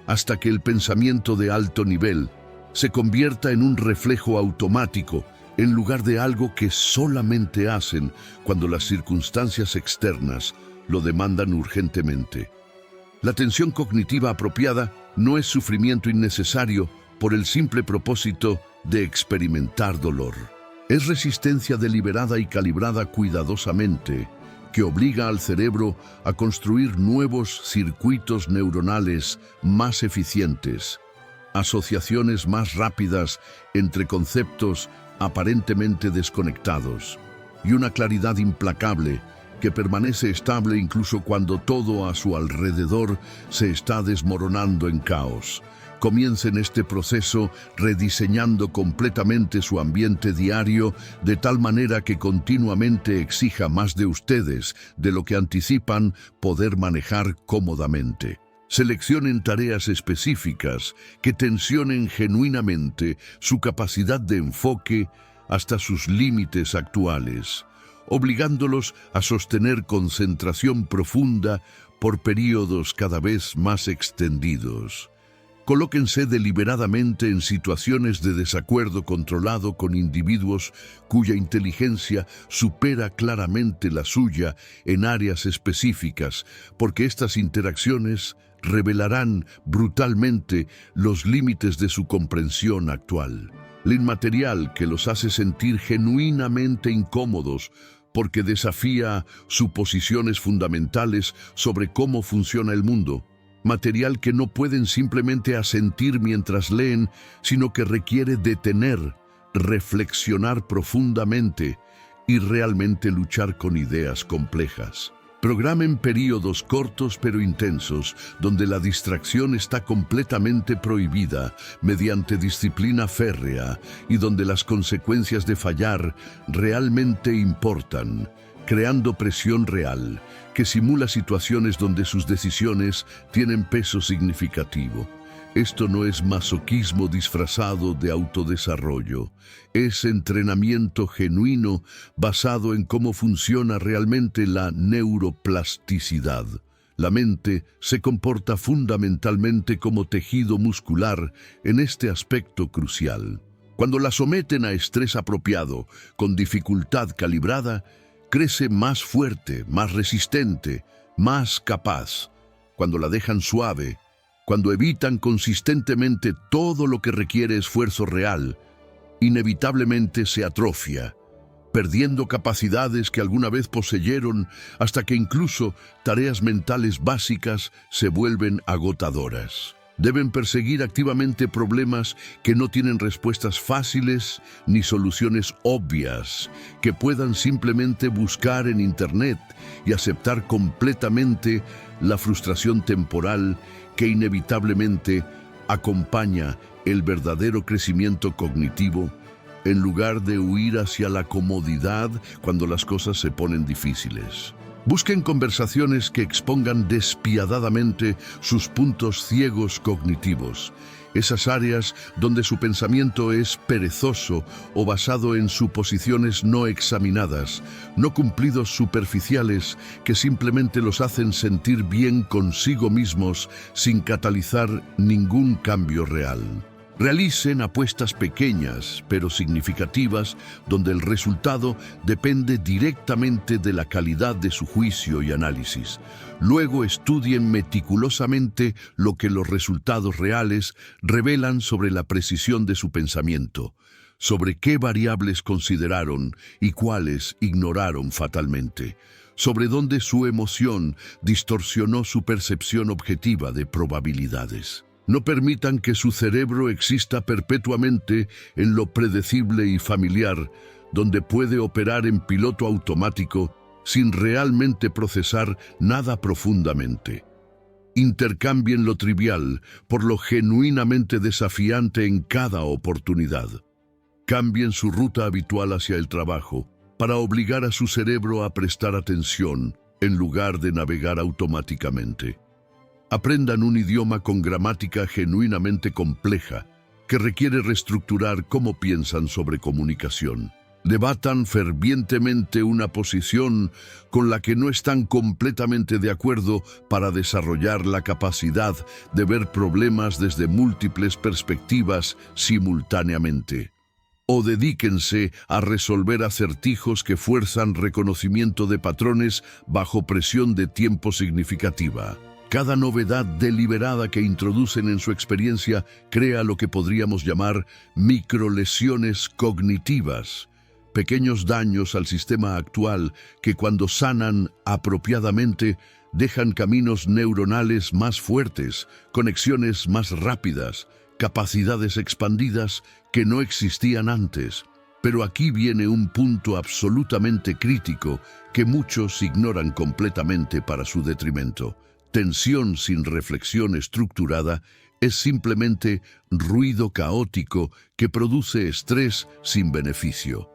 hasta que el pensamiento de alto nivel se convierta en un reflejo automático en lugar de algo que solamente hacen cuando las circunstancias externas lo demandan urgentemente. La tensión cognitiva apropiada no es sufrimiento innecesario por el simple propósito de experimentar dolor. Es resistencia deliberada y calibrada cuidadosamente que obliga al cerebro a construir nuevos circuitos neuronales más eficientes, asociaciones más rápidas entre conceptos aparentemente desconectados y una claridad implacable que permanece estable incluso cuando todo a su alrededor se está desmoronando en caos. Comiencen este proceso rediseñando completamente su ambiente diario de tal manera que continuamente exija más de ustedes de lo que anticipan poder manejar cómodamente. Seleccionen tareas específicas que tensionen genuinamente su capacidad de enfoque hasta sus límites actuales, obligándolos a sostener concentración profunda por periodos cada vez más extendidos. Colóquense deliberadamente en situaciones de desacuerdo controlado con individuos cuya inteligencia supera claramente la suya en áreas específicas, porque estas interacciones revelarán brutalmente los límites de su comprensión actual. El inmaterial que los hace sentir genuinamente incómodos porque desafía suposiciones fundamentales sobre cómo funciona el mundo. Material que no pueden simplemente asentir mientras leen, sino que requiere detener, reflexionar profundamente y realmente luchar con ideas complejas. Programen periodos cortos pero intensos, donde la distracción está completamente prohibida mediante disciplina férrea y donde las consecuencias de fallar realmente importan, creando presión real que simula situaciones donde sus decisiones tienen peso significativo. Esto no es masoquismo disfrazado de autodesarrollo, es entrenamiento genuino basado en cómo funciona realmente la neuroplasticidad. La mente se comporta fundamentalmente como tejido muscular en este aspecto crucial. Cuando la someten a estrés apropiado, con dificultad calibrada, crece más fuerte, más resistente, más capaz. Cuando la dejan suave, cuando evitan consistentemente todo lo que requiere esfuerzo real, inevitablemente se atrofia, perdiendo capacidades que alguna vez poseyeron hasta que incluso tareas mentales básicas se vuelven agotadoras. Deben perseguir activamente problemas que no tienen respuestas fáciles ni soluciones obvias, que puedan simplemente buscar en Internet y aceptar completamente la frustración temporal que inevitablemente acompaña el verdadero crecimiento cognitivo, en lugar de huir hacia la comodidad cuando las cosas se ponen difíciles. Busquen conversaciones que expongan despiadadamente sus puntos ciegos cognitivos, esas áreas donde su pensamiento es perezoso o basado en suposiciones no examinadas, no cumplidos superficiales que simplemente los hacen sentir bien consigo mismos sin catalizar ningún cambio real. Realicen apuestas pequeñas pero significativas donde el resultado depende directamente de la calidad de su juicio y análisis. Luego estudien meticulosamente lo que los resultados reales revelan sobre la precisión de su pensamiento, sobre qué variables consideraron y cuáles ignoraron fatalmente, sobre dónde su emoción distorsionó su percepción objetiva de probabilidades. No permitan que su cerebro exista perpetuamente en lo predecible y familiar, donde puede operar en piloto automático sin realmente procesar nada profundamente. Intercambien lo trivial por lo genuinamente desafiante en cada oportunidad. Cambien su ruta habitual hacia el trabajo para obligar a su cerebro a prestar atención en lugar de navegar automáticamente. Aprendan un idioma con gramática genuinamente compleja que requiere reestructurar cómo piensan sobre comunicación. Debatan fervientemente una posición con la que no están completamente de acuerdo para desarrollar la capacidad de ver problemas desde múltiples perspectivas simultáneamente. O dedíquense a resolver acertijos que fuerzan reconocimiento de patrones bajo presión de tiempo significativa. Cada novedad deliberada que introducen en su experiencia crea lo que podríamos llamar microlesiones cognitivas, pequeños daños al sistema actual que cuando sanan apropiadamente dejan caminos neuronales más fuertes, conexiones más rápidas, capacidades expandidas que no existían antes. Pero aquí viene un punto absolutamente crítico que muchos ignoran completamente para su detrimento. Tensión sin reflexión estructurada es simplemente ruido caótico que produce estrés sin beneficio.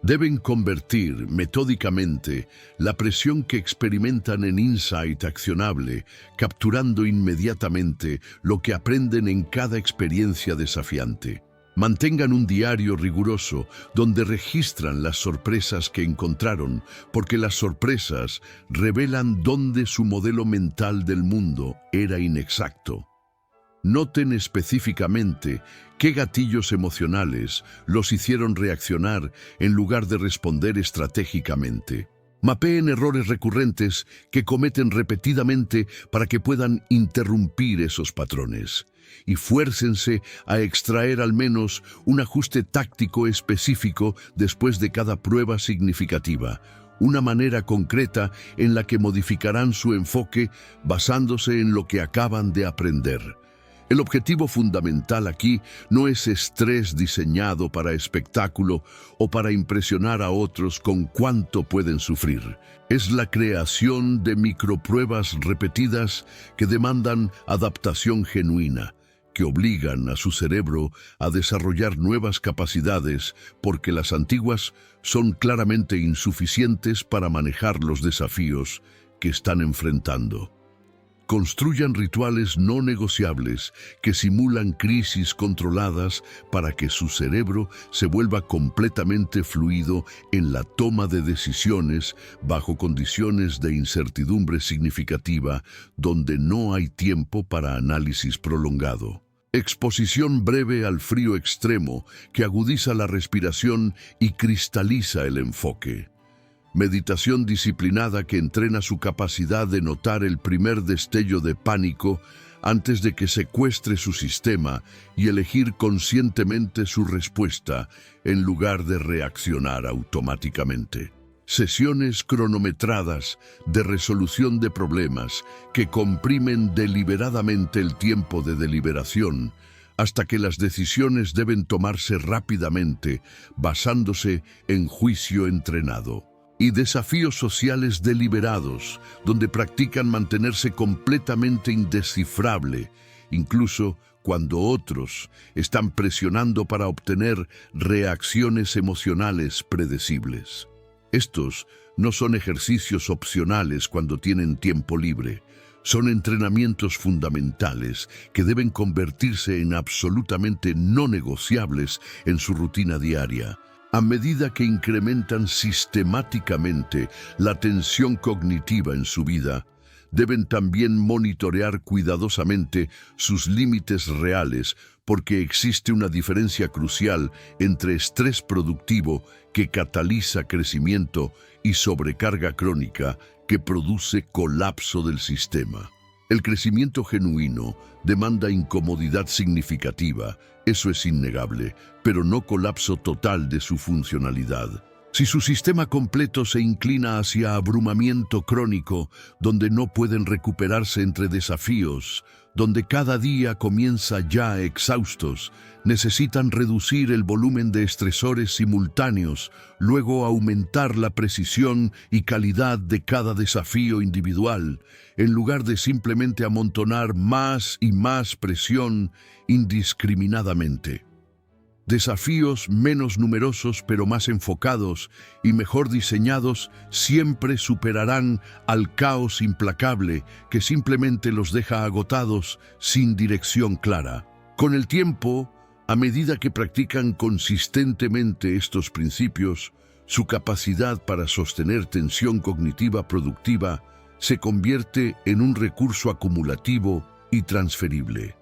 Deben convertir metódicamente la presión que experimentan en insight accionable, capturando inmediatamente lo que aprenden en cada experiencia desafiante. Mantengan un diario riguroso donde registran las sorpresas que encontraron, porque las sorpresas revelan dónde su modelo mental del mundo era inexacto. Noten específicamente qué gatillos emocionales los hicieron reaccionar en lugar de responder estratégicamente. Mapeen errores recurrentes que cometen repetidamente para que puedan interrumpir esos patrones. Y fuércense a extraer al menos un ajuste táctico específico después de cada prueba significativa, una manera concreta en la que modificarán su enfoque basándose en lo que acaban de aprender. El objetivo fundamental aquí no es estrés diseñado para espectáculo o para impresionar a otros con cuánto pueden sufrir. Es la creación de micropruebas repetidas que demandan adaptación genuina, que obligan a su cerebro a desarrollar nuevas capacidades porque las antiguas son claramente insuficientes para manejar los desafíos que están enfrentando. Construyan rituales no negociables que simulan crisis controladas para que su cerebro se vuelva completamente fluido en la toma de decisiones bajo condiciones de incertidumbre significativa donde no hay tiempo para análisis prolongado. Exposición breve al frío extremo que agudiza la respiración y cristaliza el enfoque. Meditación disciplinada que entrena su capacidad de notar el primer destello de pánico antes de que secuestre su sistema y elegir conscientemente su respuesta en lugar de reaccionar automáticamente. Sesiones cronometradas de resolución de problemas que comprimen deliberadamente el tiempo de deliberación hasta que las decisiones deben tomarse rápidamente basándose en juicio entrenado. Y desafíos sociales deliberados, donde practican mantenerse completamente indescifrable, incluso cuando otros están presionando para obtener reacciones emocionales predecibles. Estos no son ejercicios opcionales cuando tienen tiempo libre, son entrenamientos fundamentales que deben convertirse en absolutamente no negociables en su rutina diaria. A medida que incrementan sistemáticamente la tensión cognitiva en su vida, deben también monitorear cuidadosamente sus límites reales porque existe una diferencia crucial entre estrés productivo que cataliza crecimiento y sobrecarga crónica que produce colapso del sistema. El crecimiento genuino demanda incomodidad significativa, eso es innegable, pero no colapso total de su funcionalidad. Si su sistema completo se inclina hacia abrumamiento crónico, donde no pueden recuperarse entre desafíos, donde cada día comienza ya exhaustos, necesitan reducir el volumen de estresores simultáneos, luego aumentar la precisión y calidad de cada desafío individual, en lugar de simplemente amontonar más y más presión indiscriminadamente. Desafíos menos numerosos pero más enfocados y mejor diseñados siempre superarán al caos implacable que simplemente los deja agotados sin dirección clara. Con el tiempo, a medida que practican consistentemente estos principios, su capacidad para sostener tensión cognitiva productiva se convierte en un recurso acumulativo y transferible.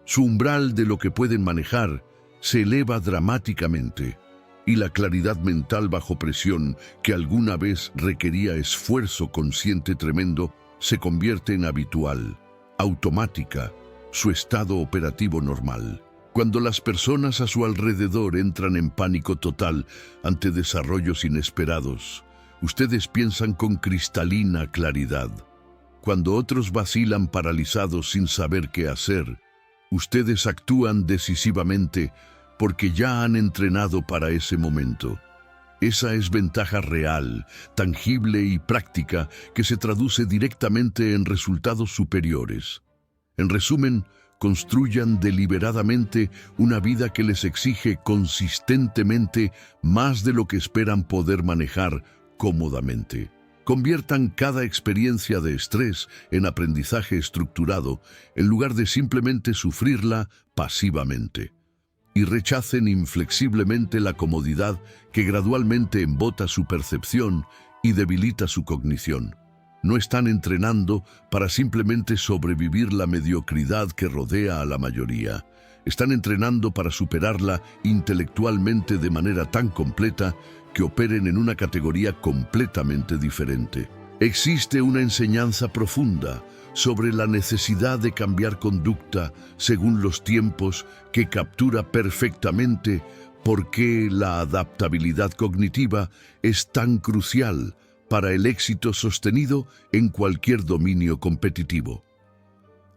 Su umbral de lo que pueden manejar se eleva dramáticamente y la claridad mental bajo presión, que alguna vez requería esfuerzo consciente tremendo, se convierte en habitual, automática, su estado operativo normal. Cuando las personas a su alrededor entran en pánico total ante desarrollos inesperados, ustedes piensan con cristalina claridad. Cuando otros vacilan paralizados sin saber qué hacer, ustedes actúan decisivamente porque ya han entrenado para ese momento. Esa es ventaja real, tangible y práctica que se traduce directamente en resultados superiores. En resumen, construyan deliberadamente una vida que les exige consistentemente más de lo que esperan poder manejar cómodamente. Conviertan cada experiencia de estrés en aprendizaje estructurado en lugar de simplemente sufrirla pasivamente. Y rechacen inflexiblemente la comodidad que gradualmente embota su percepción y debilita su cognición. No están entrenando para simplemente sobrevivir la mediocridad que rodea a la mayoría. Están entrenando para superarla intelectualmente de manera tan completa que operen en una categoría completamente diferente. Existe una enseñanza profunda sobre la necesidad de cambiar conducta según los tiempos que captura perfectamente por qué la adaptabilidad cognitiva es tan crucial para el éxito sostenido en cualquier dominio competitivo.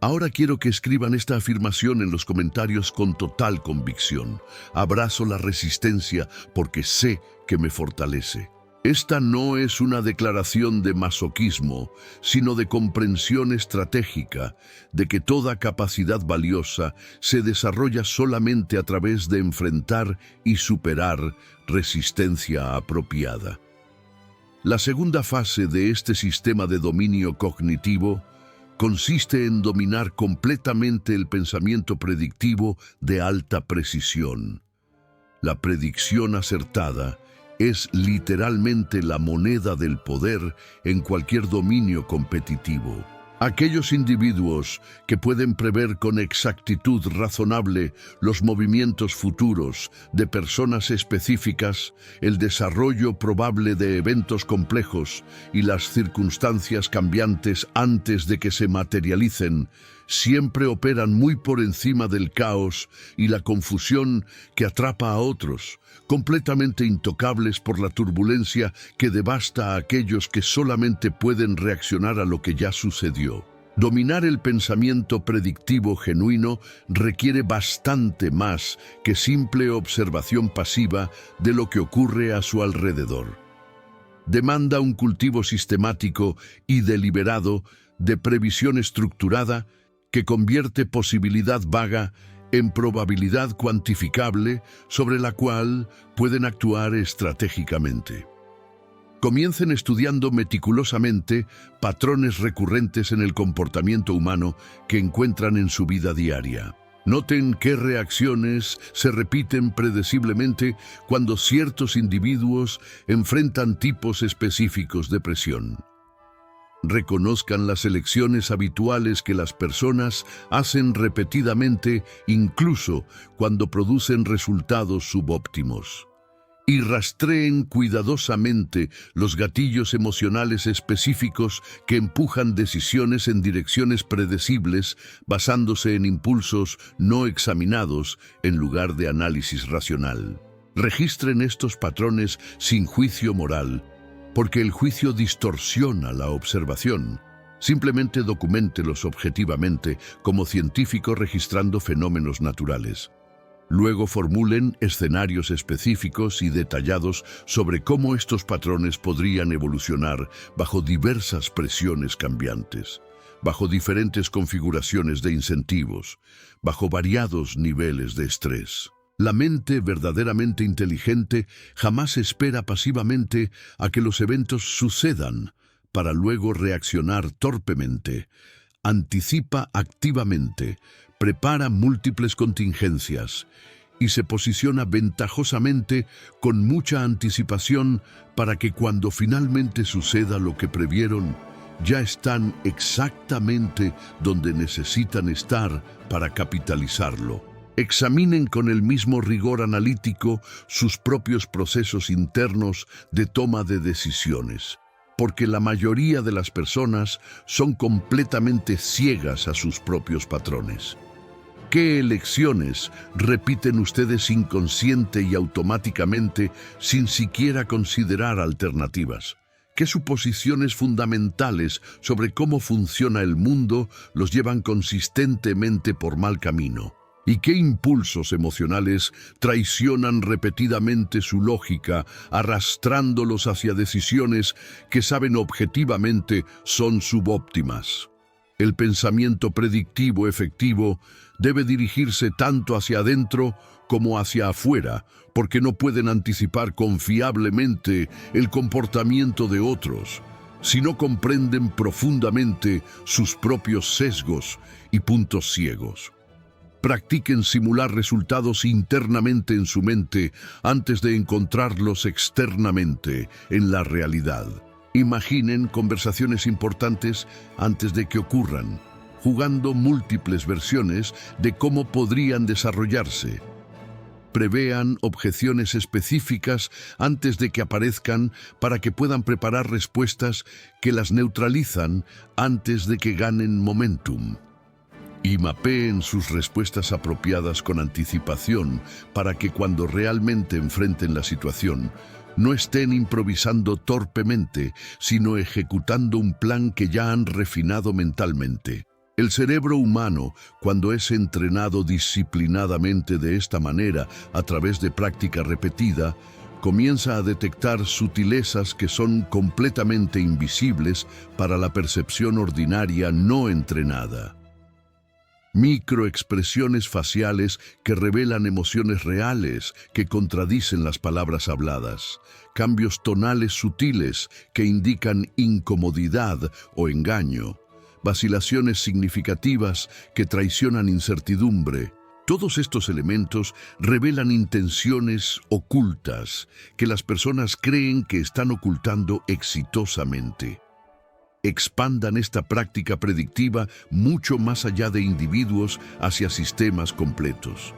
Ahora quiero que escriban esta afirmación en los comentarios con total convicción. Abrazo la resistencia porque sé que me fortalece. Esta no es una declaración de masoquismo, sino de comprensión estratégica de que toda capacidad valiosa se desarrolla solamente a través de enfrentar y superar resistencia apropiada. La segunda fase de este sistema de dominio cognitivo consiste en dominar completamente el pensamiento predictivo de alta precisión. La predicción acertada es literalmente la moneda del poder en cualquier dominio competitivo. Aquellos individuos que pueden prever con exactitud razonable los movimientos futuros de personas específicas, el desarrollo probable de eventos complejos y las circunstancias cambiantes antes de que se materialicen, siempre operan muy por encima del caos y la confusión que atrapa a otros, completamente intocables por la turbulencia que devasta a aquellos que solamente pueden reaccionar a lo que ya sucedió. Dominar el pensamiento predictivo genuino requiere bastante más que simple observación pasiva de lo que ocurre a su alrededor. Demanda un cultivo sistemático y deliberado de previsión estructurada que convierte posibilidad vaga en probabilidad cuantificable sobre la cual pueden actuar estratégicamente. Comiencen estudiando meticulosamente patrones recurrentes en el comportamiento humano que encuentran en su vida diaria. Noten qué reacciones se repiten predeciblemente cuando ciertos individuos enfrentan tipos específicos de presión. Reconozcan las elecciones habituales que las personas hacen repetidamente, incluso cuando producen resultados subóptimos. Y rastreen cuidadosamente los gatillos emocionales específicos que empujan decisiones en direcciones predecibles basándose en impulsos no examinados en lugar de análisis racional. Registren estos patrones sin juicio moral, porque el juicio distorsiona la observación. Simplemente documéntelos objetivamente como científico registrando fenómenos naturales. Luego formulen escenarios específicos y detallados sobre cómo estos patrones podrían evolucionar bajo diversas presiones cambiantes, bajo diferentes configuraciones de incentivos, bajo variados niveles de estrés. La mente verdaderamente inteligente jamás espera pasivamente a que los eventos sucedan para luego reaccionar torpemente. Anticipa activamente, prepara múltiples contingencias y se posiciona ventajosamente con mucha anticipación para que cuando finalmente suceda lo que previeron, ya están exactamente donde necesitan estar para capitalizarlo. Examinen con el mismo rigor analítico sus propios procesos internos de toma de decisiones, porque la mayoría de las personas son completamente ciegas a sus propios patrones. ¿Qué elecciones repiten ustedes inconsciente y automáticamente sin siquiera considerar alternativas? ¿Qué suposiciones fundamentales sobre cómo funciona el mundo los llevan consistentemente por mal camino? ¿Y qué impulsos emocionales traicionan repetidamente su lógica, arrastrándolos hacia decisiones que saben objetivamente son subóptimas? El pensamiento predictivo efectivo debe dirigirse tanto hacia adentro como hacia afuera, porque no pueden anticipar confiablemente el comportamiento de otros, si no comprenden profundamente sus propios sesgos y puntos ciegos. Practiquen simular resultados internamente en su mente antes de encontrarlos externamente en la realidad. Imaginen conversaciones importantes antes de que ocurran, jugando múltiples versiones de cómo podrían desarrollarse. Prevean objeciones específicas antes de que aparezcan para que puedan preparar respuestas que las neutralizan antes de que ganen momentum. Y mapeen sus respuestas apropiadas con anticipación para que cuando realmente enfrenten la situación, no estén improvisando torpemente, sino ejecutando un plan que ya han refinado mentalmente. El cerebro humano, cuando es entrenado disciplinadamente de esta manera a través de práctica repetida, comienza a detectar sutilezas que son completamente invisibles para la percepción ordinaria no entrenada. Microexpresiones faciales que revelan emociones reales que contradicen las palabras habladas, cambios tonales sutiles que indican incomodidad o engaño, vacilaciones significativas que traicionan incertidumbre. Todos estos elementos revelan intenciones ocultas que las personas creen que están ocultando exitosamente. Expandan esta práctica predictiva mucho más allá de individuos hacia sistemas completos.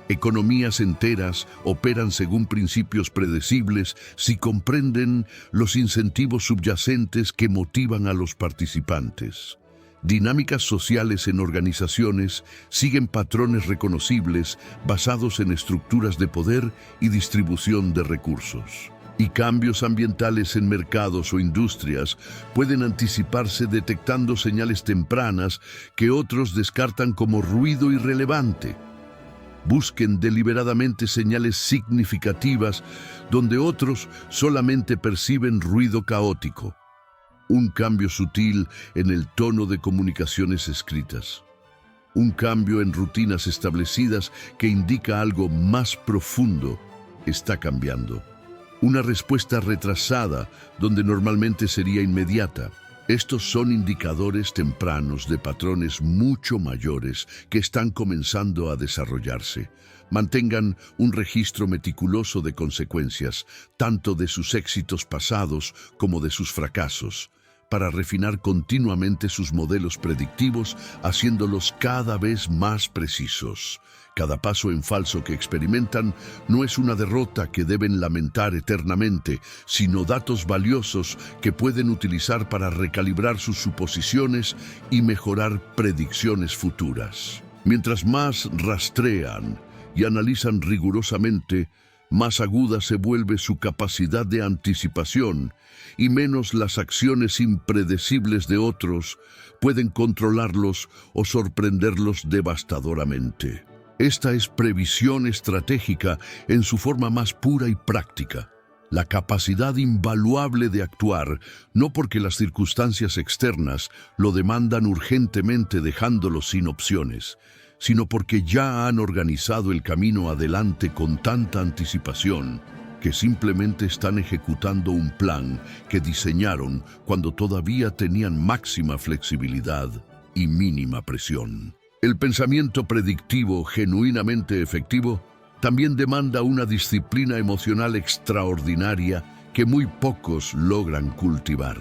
Economías enteras operan según principios predecibles si comprenden los incentivos subyacentes que motivan a los participantes. Dinámicas sociales en organizaciones siguen patrones reconocibles basados en estructuras de poder y distribución de recursos. Y cambios ambientales en mercados o industrias pueden anticiparse detectando señales tempranas que otros descartan como ruido irrelevante. Busquen deliberadamente señales significativas donde otros solamente perciben ruido caótico. Un cambio sutil en el tono de comunicaciones escritas. Un cambio en rutinas establecidas que indica algo más profundo está cambiando. Una respuesta retrasada donde normalmente sería inmediata. Estos son indicadores tempranos de patrones mucho mayores que están comenzando a desarrollarse. Mantengan un registro meticuloso de consecuencias, tanto de sus éxitos pasados como de sus fracasos, para refinar continuamente sus modelos predictivos, haciéndolos cada vez más precisos. Cada paso en falso que experimentan no es una derrota que deben lamentar eternamente, sino datos valiosos que pueden utilizar para recalibrar sus suposiciones y mejorar predicciones futuras. Mientras más rastrean y analizan rigurosamente, más aguda se vuelve su capacidad de anticipación y menos las acciones impredecibles de otros pueden controlarlos o sorprenderlos devastadoramente. Esta es previsión estratégica en su forma más pura y práctica. La capacidad invaluable de actuar, no porque las circunstancias externas lo demandan urgentemente dejándolo sin opciones, sino porque ya han organizado el camino adelante con tanta anticipación que simplemente están ejecutando un plan que diseñaron cuando todavía tenían máxima flexibilidad y mínima presión. El pensamiento predictivo genuinamente efectivo también demanda una disciplina emocional extraordinaria que muy pocos logran cultivar.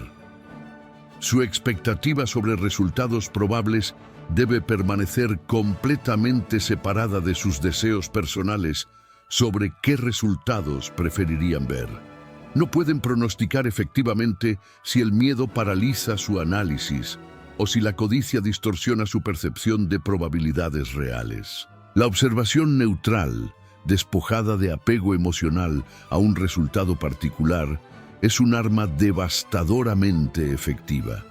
Su expectativa sobre resultados probables debe permanecer completamente separada de sus deseos personales sobre qué resultados preferirían ver. No pueden pronosticar efectivamente si el miedo paraliza su análisis o si la codicia distorsiona su percepción de probabilidades reales. La observación neutral, despojada de apego emocional a un resultado particular, es un arma devastadoramente efectiva.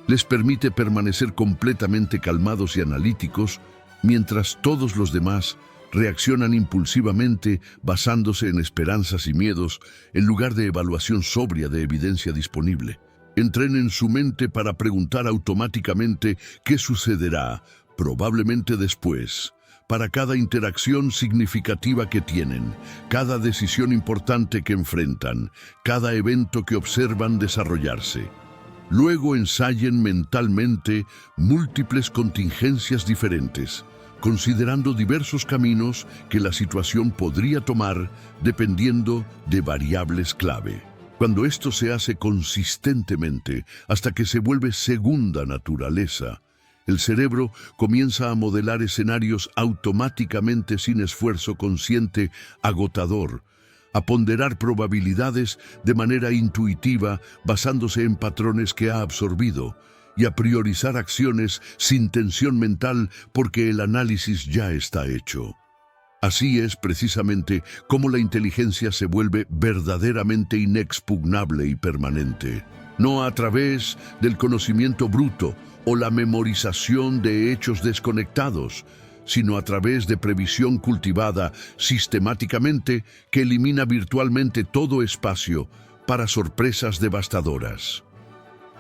Les permite permanecer completamente calmados y analíticos, mientras todos los demás reaccionan impulsivamente basándose en esperanzas y miedos en lugar de evaluación sobria de evidencia disponible. Entrenen su mente para preguntar automáticamente qué sucederá, probablemente después, para cada interacción significativa que tienen, cada decisión importante que enfrentan, cada evento que observan desarrollarse. Luego ensayen mentalmente múltiples contingencias diferentes, considerando diversos caminos que la situación podría tomar dependiendo de variables clave. Cuando esto se hace consistentemente hasta que se vuelve segunda naturaleza, el cerebro comienza a modelar escenarios automáticamente sin esfuerzo consciente agotador, a ponderar probabilidades de manera intuitiva basándose en patrones que ha absorbido y a priorizar acciones sin tensión mental porque el análisis ya está hecho. Así es precisamente como la inteligencia se vuelve verdaderamente inexpugnable y permanente, no a través del conocimiento bruto o la memorización de hechos desconectados, sino a través de previsión cultivada sistemáticamente que elimina virtualmente todo espacio para sorpresas devastadoras.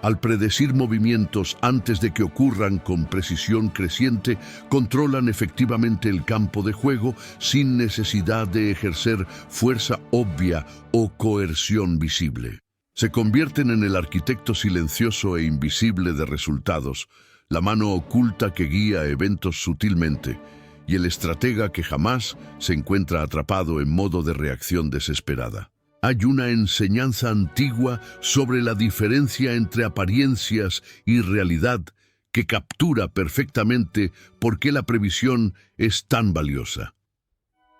Al predecir movimientos antes de que ocurran con precisión creciente, controlan efectivamente el campo de juego sin necesidad de ejercer fuerza obvia o coerción visible. Se convierten en el arquitecto silencioso e invisible de resultados, la mano oculta que guía eventos sutilmente, y el estratega que jamás se encuentra atrapado en modo de reacción desesperada. Hay una enseñanza antigua sobre la diferencia entre apariencias y realidad que captura perfectamente por qué la previsión es tan valiosa.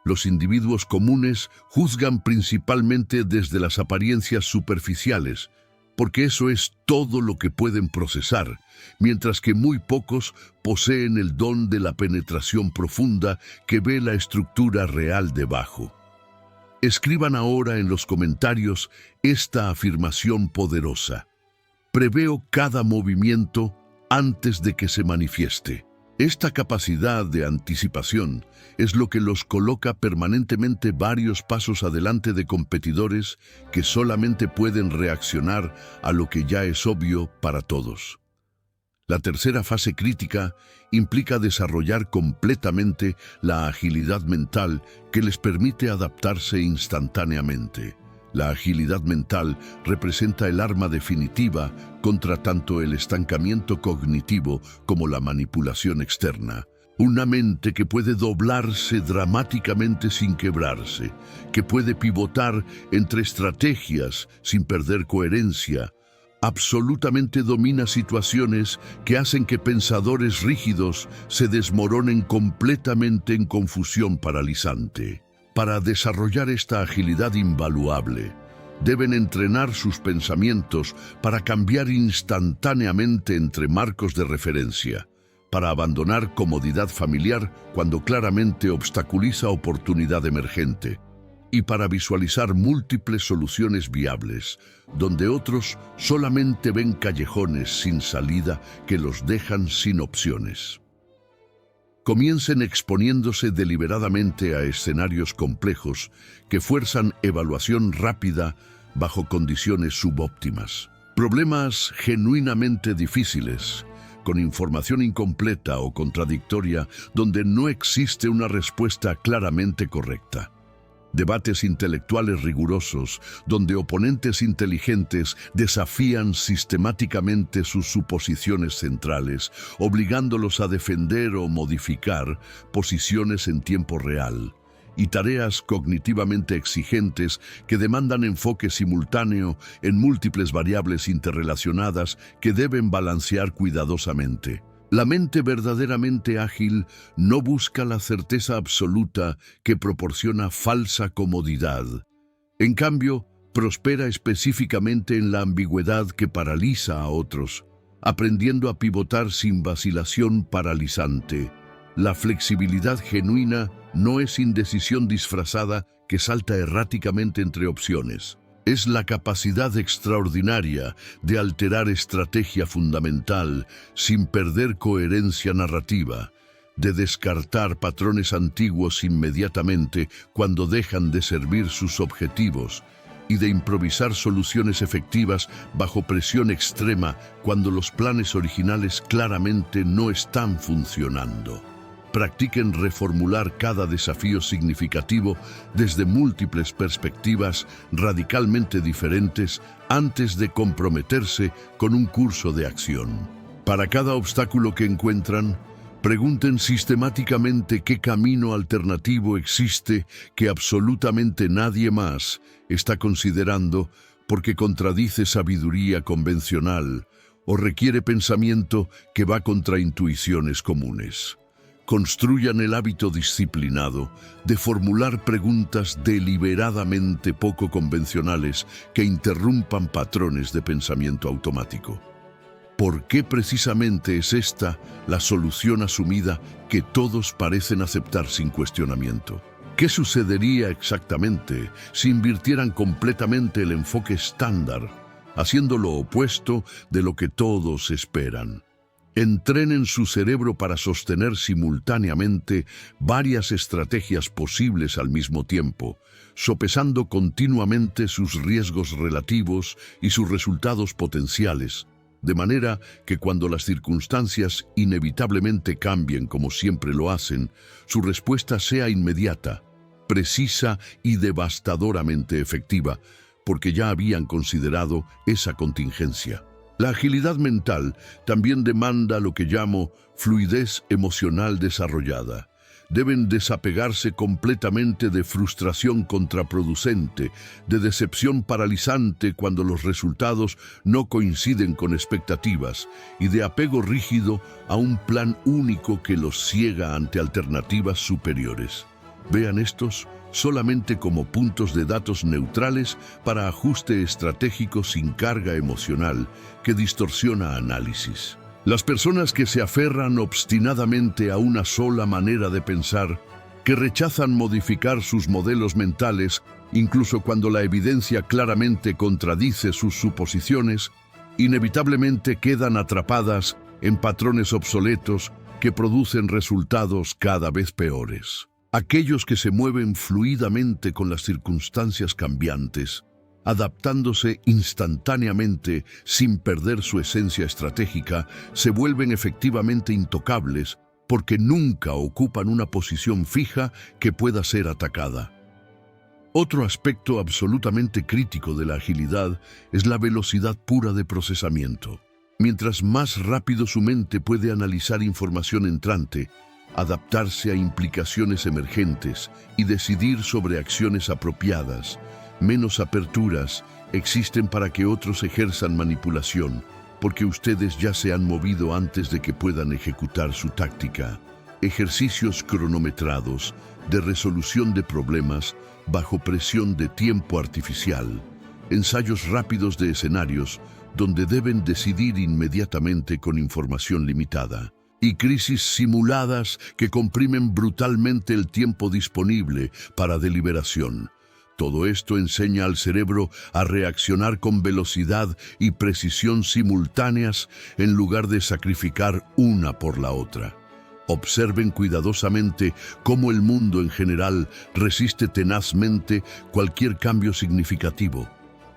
Los individuos comunes juzgan principalmente desde las apariencias superficiales, porque eso es todo lo que pueden procesar, mientras que muy pocos poseen el don de la penetración profunda que ve la estructura real debajo. Escriban ahora en los comentarios esta afirmación poderosa. Preveo cada movimiento antes de que se manifieste. Esta capacidad de anticipación es lo que los coloca permanentemente varios pasos adelante de competidores que solamente pueden reaccionar a lo que ya es obvio para todos. La tercera fase crítica implica desarrollar completamente la agilidad mental que les permite adaptarse instantáneamente. La agilidad mental representa el arma definitiva contra tanto el estancamiento cognitivo como la manipulación externa. Una mente que puede doblarse dramáticamente sin quebrarse, que puede pivotar entre estrategias sin perder coherencia, absolutamente domina situaciones que hacen que pensadores rígidos se desmoronen completamente en confusión paralizante. Para desarrollar esta agilidad invaluable, deben entrenar sus pensamientos para cambiar instantáneamente entre marcos de referencia, para abandonar comodidad familiar cuando claramente obstaculiza oportunidad emergente, y para visualizar múltiples soluciones viables, donde otros solamente ven callejones sin salida que los dejan sin opciones. Comiencen exponiéndose deliberadamente a escenarios complejos que fuerzan evaluación rápida bajo condiciones subóptimas. Problemas genuinamente difíciles, con información incompleta o contradictoria, donde no existe una respuesta claramente correcta. Debates intelectuales rigurosos, donde oponentes inteligentes desafían sistemáticamente sus suposiciones centrales, obligándolos a defender o modificar posiciones en tiempo real, y tareas cognitivamente exigentes que demandan enfoque simultáneo en múltiples variables interrelacionadas que deben balancear cuidadosamente. La mente verdaderamente ágil no busca la certeza absoluta que proporciona falsa comodidad. En cambio, prospera específicamente en la ambigüedad que paraliza a otros, aprendiendo a pivotar sin vacilación paralizante. La flexibilidad genuina no es indecisión disfrazada que salta erráticamente entre opciones. Es la capacidad extraordinaria de alterar estrategia fundamental sin perder coherencia narrativa, de descartar patrones antiguos inmediatamente cuando dejan de servir sus objetivos y de improvisar soluciones efectivas bajo presión extrema cuando los planes originales claramente no están funcionando. Practiquen reformular cada desafío significativo desde múltiples perspectivas radicalmente diferentes antes de comprometerse con un curso de acción. Para cada obstáculo que encuentran, pregunten sistemáticamente qué camino alternativo existe que absolutamente nadie más está considerando porque contradice sabiduría convencional o requiere pensamiento que va contra intuiciones comunes. Construyan el hábito disciplinado de formular preguntas deliberadamente poco convencionales que interrumpan patrones de pensamiento automático. ¿Por qué precisamente es esta la solución asumida que todos parecen aceptar sin cuestionamiento? ¿Qué sucedería exactamente si invirtieran completamente el enfoque estándar, haciendo lo opuesto de lo que todos esperan? Entrenen su cerebro para sostener simultáneamente varias estrategias posibles al mismo tiempo, sopesando continuamente sus riesgos relativos y sus resultados potenciales, de manera que cuando las circunstancias inevitablemente cambien como siempre lo hacen, su respuesta sea inmediata, precisa y devastadoramente efectiva, porque ya habían considerado esa contingencia. La agilidad mental también demanda lo que llamo fluidez emocional desarrollada. Deben desapegarse completamente de frustración contraproducente, de decepción paralizante cuando los resultados no coinciden con expectativas y de apego rígido a un plan único que los ciega ante alternativas superiores. Vean estos solamente como puntos de datos neutrales para ajuste estratégico sin carga emocional que distorsiona análisis. Las personas que se aferran obstinadamente a una sola manera de pensar, que rechazan modificar sus modelos mentales, incluso cuando la evidencia claramente contradice sus suposiciones, inevitablemente quedan atrapadas en patrones obsoletos que producen resultados cada vez peores. Aquellos que se mueven fluidamente con las circunstancias cambiantes, adaptándose instantáneamente sin perder su esencia estratégica, se vuelven efectivamente intocables porque nunca ocupan una posición fija que pueda ser atacada. Otro aspecto absolutamente crítico de la agilidad es la velocidad pura de procesamiento. Mientras más rápido su mente puede analizar información entrante, adaptarse a implicaciones emergentes y decidir sobre acciones apropiadas, menos aperturas existen para que otros ejerzan manipulación, porque ustedes ya se han movido antes de que puedan ejecutar su táctica. Ejercicios cronometrados de resolución de problemas bajo presión de tiempo artificial. Ensayos rápidos de escenarios donde deben decidir inmediatamente con información limitada. Y crisis simuladas que comprimen brutalmente el tiempo disponible para deliberación. Todo esto enseña al cerebro a reaccionar con velocidad y precisión simultáneas en lugar de sacrificar una por la otra. Observen cuidadosamente cómo el mundo en general resiste tenazmente cualquier cambio significativo,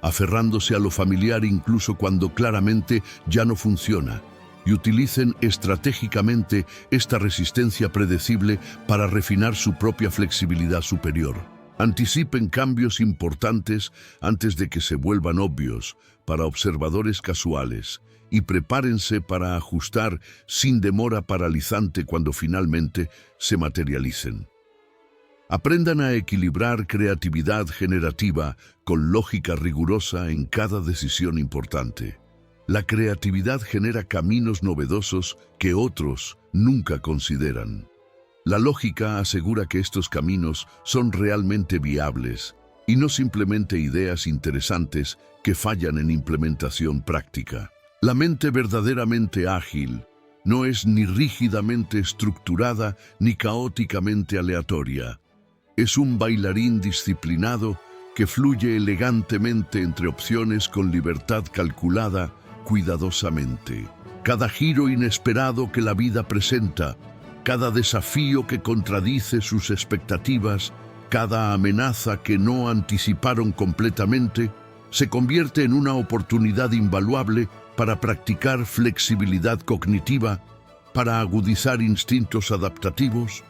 aferrándose a lo familiar incluso cuando claramente ya no funciona, y utilicen estratégicamente esta resistencia predecible para refinar su propia flexibilidad superior. Anticipen cambios importantes antes de que se vuelvan obvios para observadores casuales y prepárense para ajustar sin demora paralizante cuando finalmente se materialicen. Aprendan a equilibrar creatividad generativa con lógica rigurosa en cada decisión importante. La creatividad genera caminos novedosos que otros nunca consideran. La lógica asegura que estos caminos son realmente viables y no simplemente ideas interesantes que fallan en implementación práctica. La mente verdaderamente ágil no es ni rígidamente estructurada ni caóticamente aleatoria. Es un bailarín disciplinado que fluye elegantemente entre opciones con libertad calculada cuidadosamente. Cada giro inesperado que la vida presenta, cada desafío que contradice sus expectativas, cada amenaza que no anticiparon completamente, se convierte en una oportunidad invaluable para practicar flexibilidad cognitiva, para agudizar instintos adaptativos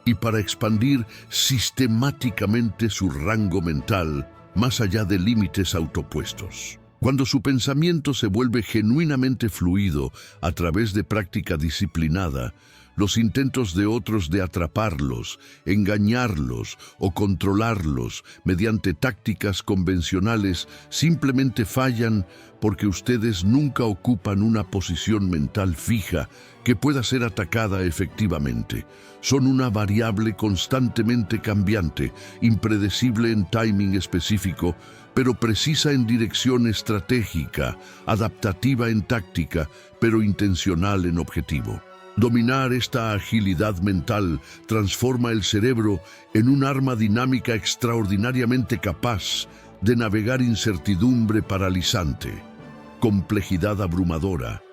y para expandir sistemáticamente su rango mental más allá de límites autopuestos. Cuando su pensamiento se vuelve genuinamente fluido a través de práctica disciplinada, los intentos de otros de atraparlos, engañarlos o controlarlos mediante tácticas convencionales simplemente fallan porque ustedes nunca ocupan una posición mental fija que pueda ser atacada efectivamente. Son una variable constantemente cambiante, impredecible en timing específico, pero precisa en dirección estratégica, adaptativa en táctica, pero intencional en objetivo. Dominar esta agilidad mental transforma el cerebro en un arma dinámica extraordinariamente capaz de navegar incertidumbre paralizante, complejidad abrumadora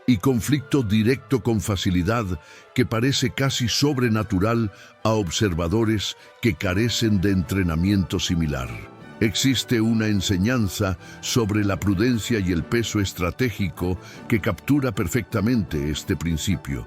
y conflicto directo con facilidad que parece casi sobrenatural a observadores que carecen de entrenamiento similar. Existe una enseñanza sobre la prudencia y el peso estratégico que captura perfectamente este principio.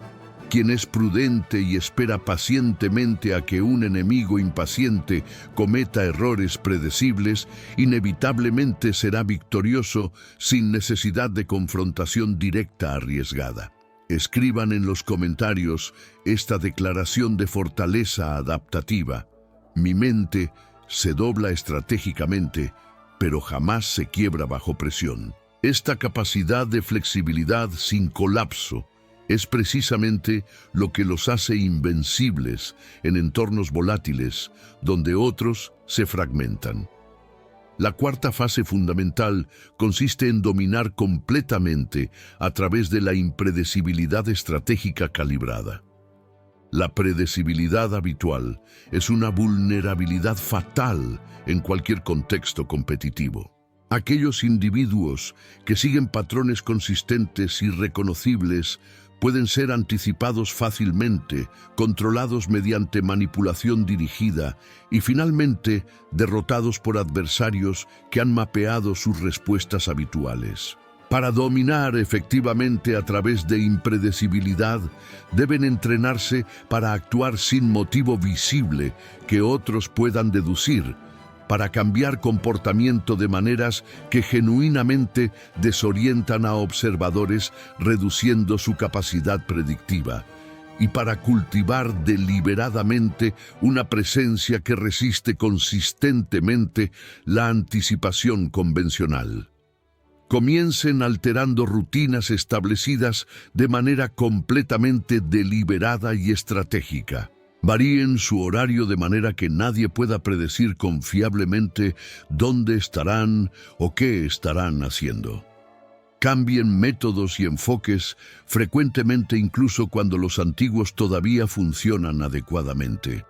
Quien es prudente y espera pacientemente a que un enemigo impaciente cometa errores predecibles, inevitablemente será victorioso sin necesidad de confrontación directa arriesgada. Escriban en los comentarios esta declaración de fortaleza adaptativa. Mi mente se dobla estratégicamente, pero jamás se quiebra bajo presión. Esta capacidad de flexibilidad sin colapso es precisamente lo que los hace invencibles en entornos volátiles donde otros se fragmentan. La cuarta fase fundamental consiste en dominar completamente a través de la impredecibilidad estratégica calibrada. La predecibilidad habitual es una vulnerabilidad fatal en cualquier contexto competitivo. Aquellos individuos que siguen patrones consistentes y reconocibles pueden ser anticipados fácilmente, controlados mediante manipulación dirigida y finalmente derrotados por adversarios que han mapeado sus respuestas habituales. Para dominar efectivamente a través de impredecibilidad, deben entrenarse para actuar sin motivo visible que otros puedan deducir, para cambiar comportamiento de maneras que genuinamente desorientan a observadores, reduciendo su capacidad predictiva, y para cultivar deliberadamente una presencia que resiste consistentemente la anticipación convencional. Comiencen alterando rutinas establecidas de manera completamente deliberada y estratégica. Varíen su horario de manera que nadie pueda predecir confiablemente dónde estarán o qué estarán haciendo. Cambien métodos y enfoques frecuentemente incluso cuando los antiguos todavía funcionan adecuadamente.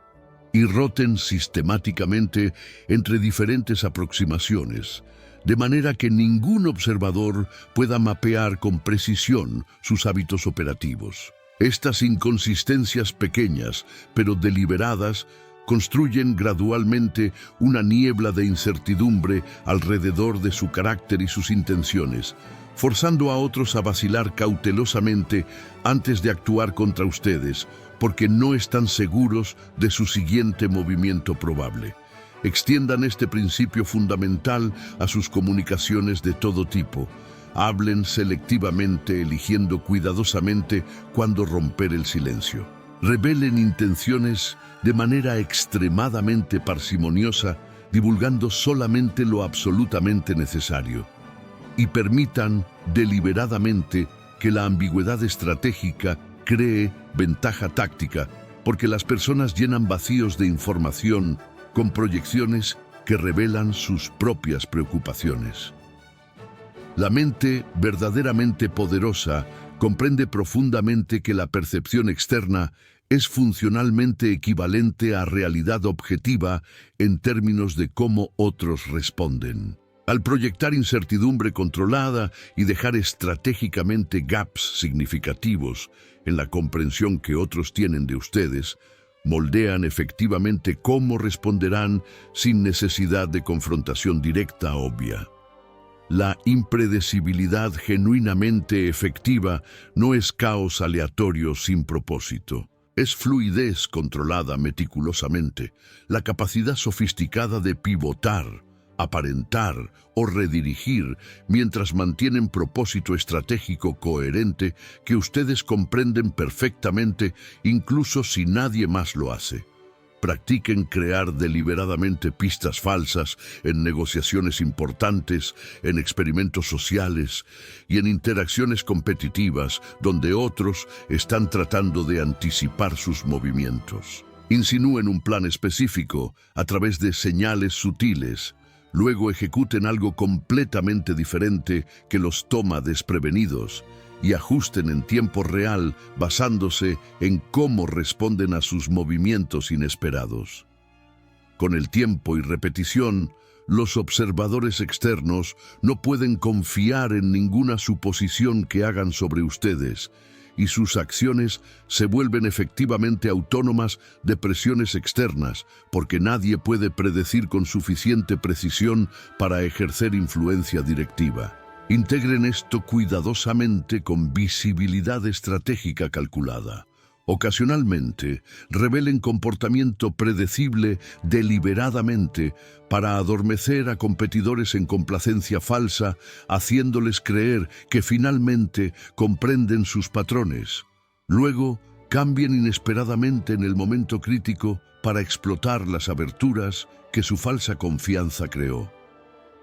y roten sistemáticamente entre diferentes aproximaciones, de manera que ningún observador pueda mapear con precisión sus hábitos operativos. Estas inconsistencias pequeñas, pero deliberadas, construyen gradualmente una niebla de incertidumbre alrededor de su carácter y sus intenciones, forzando a otros a vacilar cautelosamente antes de actuar contra ustedes, porque no están seguros de su siguiente movimiento probable. Extiendan este principio fundamental a sus comunicaciones de todo tipo. Hablen selectivamente, eligiendo cuidadosamente cuándo romper el silencio. Revelen intenciones de manera extremadamente parsimoniosa, divulgando solamente lo absolutamente necesario. Y permitan deliberadamente que la ambigüedad estratégica cree ventaja táctica, porque las personas llenan vacíos de información con proyecciones que revelan sus propias preocupaciones. La mente verdaderamente poderosa comprende profundamente que la percepción externa es funcionalmente equivalente a realidad objetiva en términos de cómo otros responden. Al proyectar incertidumbre controlada y dejar estratégicamente gaps significativos en la comprensión que otros tienen de ustedes, moldean efectivamente cómo responderán sin necesidad de confrontación directa obvia. La impredecibilidad genuinamente efectiva no es caos aleatorio sin propósito. Es fluidez controlada meticulosamente, la capacidad sofisticada de pivotar, aparentar o redirigir mientras mantienen propósito estratégico coherente que ustedes comprenden perfectamente incluso si nadie más lo hace. Practiquen crear deliberadamente pistas falsas en negociaciones importantes, en experimentos sociales y en interacciones competitivas donde otros están tratando de anticipar sus movimientos. Insinúen un plan específico a través de señales sutiles. Luego ejecuten algo completamente diferente que los toma desprevenidos y ajusten en tiempo real basándose en cómo responden a sus movimientos inesperados. Con el tiempo y repetición, los observadores externos no pueden confiar en ninguna suposición que hagan sobre ustedes, y sus acciones se vuelven efectivamente autónomas de presiones externas, porque nadie puede predecir con suficiente precisión para ejercer influencia directiva. Integren esto cuidadosamente con visibilidad estratégica calculada. Ocasionalmente, revelen comportamiento predecible deliberadamente para adormecer a competidores en complacencia falsa, haciéndoles creer que finalmente comprenden sus patrones. Luego, cambien inesperadamente en el momento crítico para explotar las aberturas que su falsa confianza creó.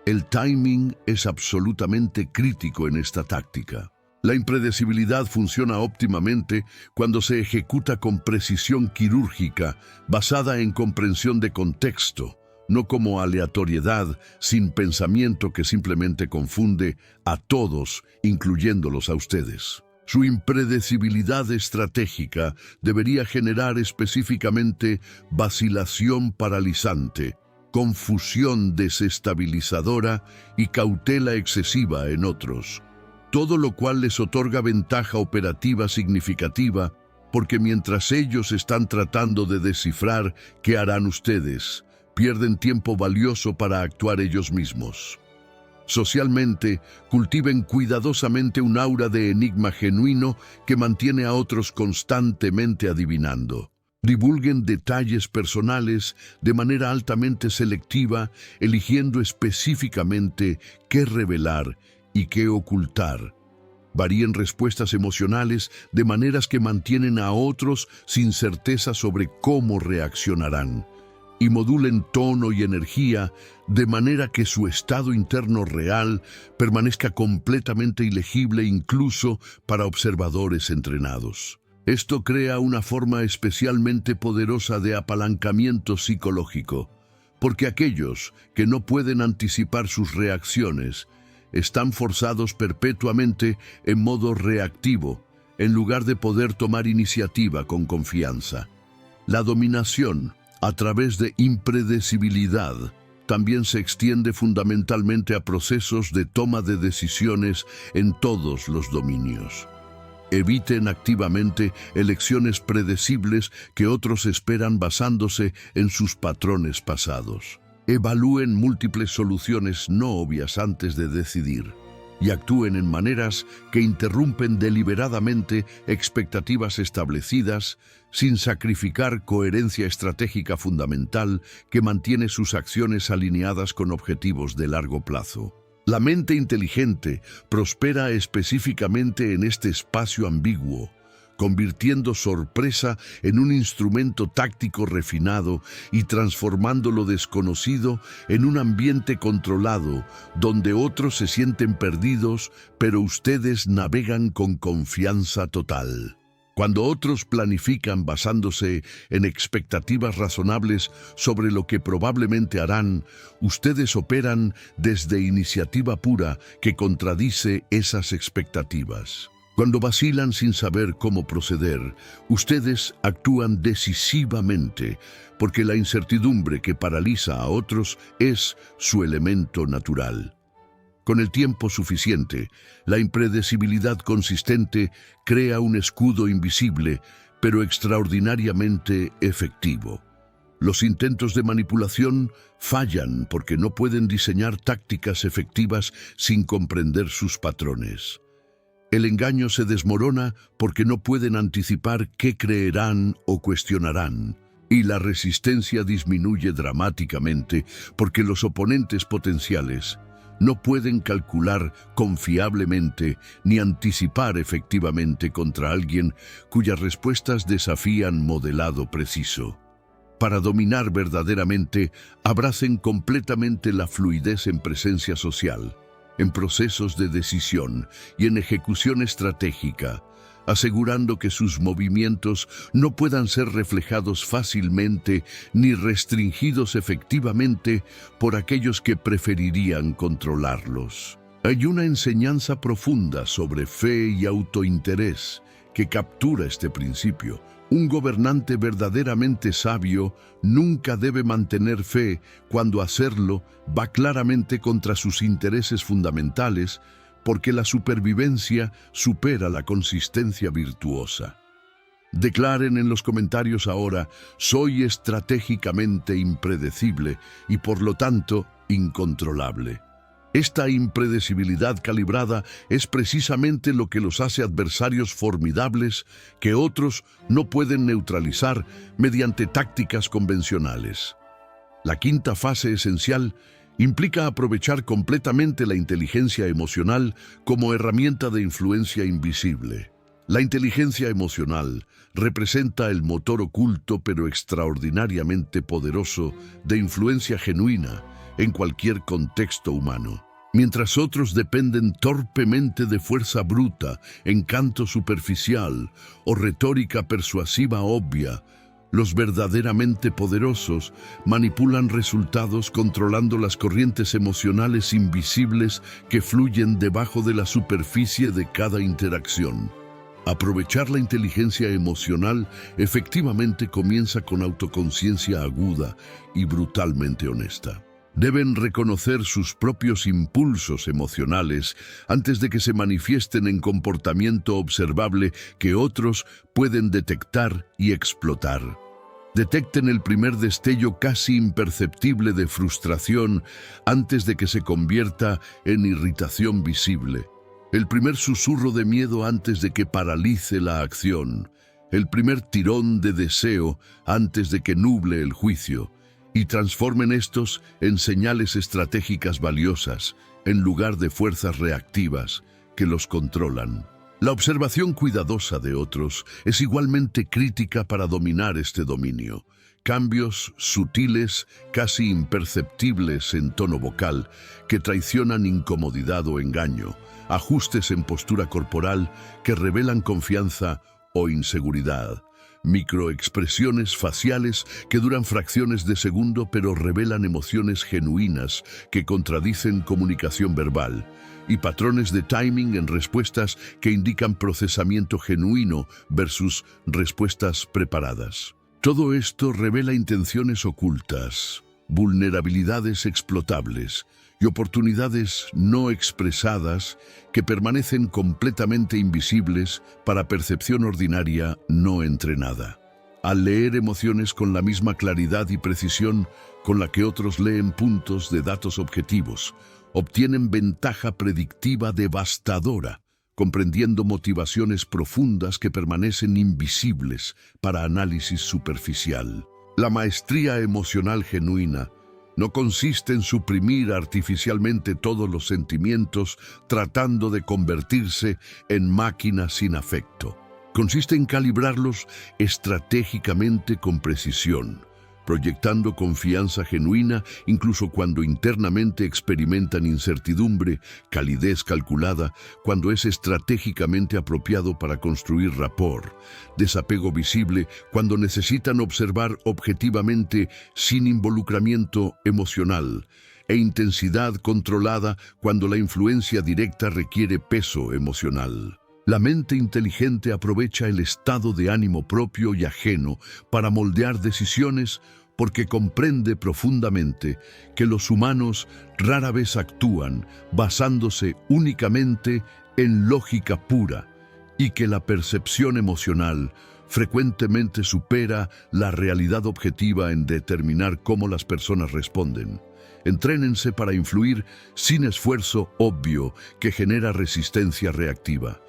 El timing es absolutamente crítico en esta táctica. La impredecibilidad funciona óptimamente cuando se ejecuta con precisión quirúrgica, basada en comprensión de contexto, no como aleatoriedad sin pensamiento que simplemente confunde a todos, incluyéndolos a ustedes. Su impredecibilidad estratégica debería generar específicamente vacilación paralizante, confusión desestabilizadora y cautela excesiva en otros. Todo lo cual les otorga ventaja operativa significativa, porque mientras ellos están tratando de descifrar qué harán ustedes, pierden tiempo valioso para actuar ellos mismos. Socialmente, cultiven cuidadosamente un aura de enigma genuino que mantiene a otros constantemente adivinando. Divulguen detalles personales de manera altamente selectiva, eligiendo específicamente qué revelar y qué ocultar. Varíen respuestas emocionales de maneras que mantienen a otros sin certeza sobre cómo reaccionarán. Y modulen tono y energía de manera que su estado interno real permanezca completamente ilegible incluso para observadores entrenados. Esto crea una forma especialmente poderosa de apalancamiento psicológico, porque aquellos que no pueden anticipar sus reacciones están forzados perpetuamente en modo reactivo, en lugar de poder tomar iniciativa con confianza. La dominación, a través de impredecibilidad, también se extiende fundamentalmente a procesos de toma de decisiones en todos los dominios. Eviten activamente elecciones predecibles que otros esperan basándose en sus patrones pasados. Evalúen múltiples soluciones no obvias antes de decidir y actúen en maneras que interrumpen deliberadamente expectativas establecidas sin sacrificar coherencia estratégica fundamental que mantiene sus acciones alineadas con objetivos de largo plazo. La mente inteligente prospera específicamente en este espacio ambiguo, convirtiendo sorpresa en un instrumento táctico refinado y transformando lo desconocido en un ambiente controlado, donde otros se sienten perdidos, pero ustedes navegan con confianza total. Cuando otros planifican basándose en expectativas razonables sobre lo que probablemente harán, ustedes operan desde iniciativa pura que contradice esas expectativas. Cuando vacilan sin saber cómo proceder, ustedes actúan decisivamente, porque la incertidumbre que paraliza a otros es su elemento natural. Con el tiempo suficiente, la impredecibilidad consistente crea un escudo invisible, pero extraordinariamente efectivo. Los intentos de manipulación fallan porque no pueden diseñar tácticas efectivas sin comprender sus patrones. El engaño se desmorona porque no pueden anticipar qué creerán o cuestionarán, y la resistencia disminuye dramáticamente porque los oponentes potenciales no pueden calcular confiablemente ni anticipar efectivamente contra alguien cuyas respuestas desafían modelado preciso. Para dominar verdaderamente, abracen completamente la fluidez en presencia social, en procesos de decisión y en ejecución estratégica, asegurando que sus movimientos no puedan ser reflejados fácilmente ni restringidos efectivamente por aquellos que preferirían controlarlos. Hay una enseñanza profunda sobre fe y autointerés que captura este principio. Un gobernante verdaderamente sabio nunca debe mantener fe cuando hacerlo va claramente contra sus intereses fundamentales, porque la supervivencia supera la consistencia virtuosa. Declaren en los comentarios ahora: soy estratégicamente impredecible y por lo tanto incontrolable. Esta impredecibilidad calibrada es precisamente lo que los hace adversarios formidables que otros no pueden neutralizar mediante tácticas convencionales. La quinta fase esencial implica aprovechar completamente la inteligencia emocional como herramienta de influencia invisible. La inteligencia emocional representa el motor oculto pero extraordinariamente poderoso de influencia genuina en cualquier contexto humano. Mientras otros dependen torpemente de fuerza bruta, encanto superficial o retórica persuasiva obvia, los verdaderamente poderosos manipulan resultados controlando las corrientes emocionales invisibles que fluyen debajo de la superficie de cada interacción. Aprovechar la inteligencia emocional efectivamente comienza con autoconciencia aguda y brutalmente honesta. Deben reconocer sus propios impulsos emocionales antes de que se manifiesten en comportamiento observable que otros pueden detectar y explotar. Detecten el primer destello casi imperceptible de frustración antes de que se convierta en irritación visible. El primer susurro de miedo antes de que paralice la acción. El primer tirón de deseo antes de que nuble el juicio. Y transformen estos en señales estratégicas valiosas, en lugar de fuerzas reactivas que los controlan. La observación cuidadosa de otros es igualmente crítica para dominar este dominio. Cambios sutiles, casi imperceptibles en tono vocal, que traicionan incomodidad o engaño. Ajustes en postura corporal que revelan confianza o inseguridad. Microexpresiones faciales que duran fracciones de segundo pero revelan emociones genuinas que contradicen comunicación verbal, y patrones de timing en respuestas que indican procesamiento genuino versus respuestas preparadas. Todo esto revela intenciones ocultas, vulnerabilidades explotables y oportunidades no expresadas que permanecen completamente invisibles para percepción ordinaria no entrenada. Al leer emociones con la misma claridad y precisión con la que otros leen puntos de datos objetivos, obtienen ventaja predictiva devastadora, comprendiendo motivaciones profundas que permanecen invisibles para análisis superficial. La maestría emocional genuina no consiste en suprimir artificialmente todos los sentimientos tratando de convertirse en máquinas sin afecto. Consiste en calibrarlos estratégicamente con precisión, proyectando confianza genuina incluso cuando internamente experimentan incertidumbre, calidez calculada, cuando es estratégicamente apropiado para construir rapport, desapego visible cuando necesitan observar objetivamente sin involucramiento emocional, e intensidad controlada cuando la influencia directa requiere peso emocional. La mente inteligente aprovecha el estado de ánimo propio y ajeno para moldear decisiones porque comprende profundamente que los humanos rara vez actúan basándose únicamente en lógica pura y que la percepción emocional frecuentemente supera la realidad objetiva en determinar cómo las personas responden. Entrénense para influir sin esfuerzo obvio que genera resistencia reactiva.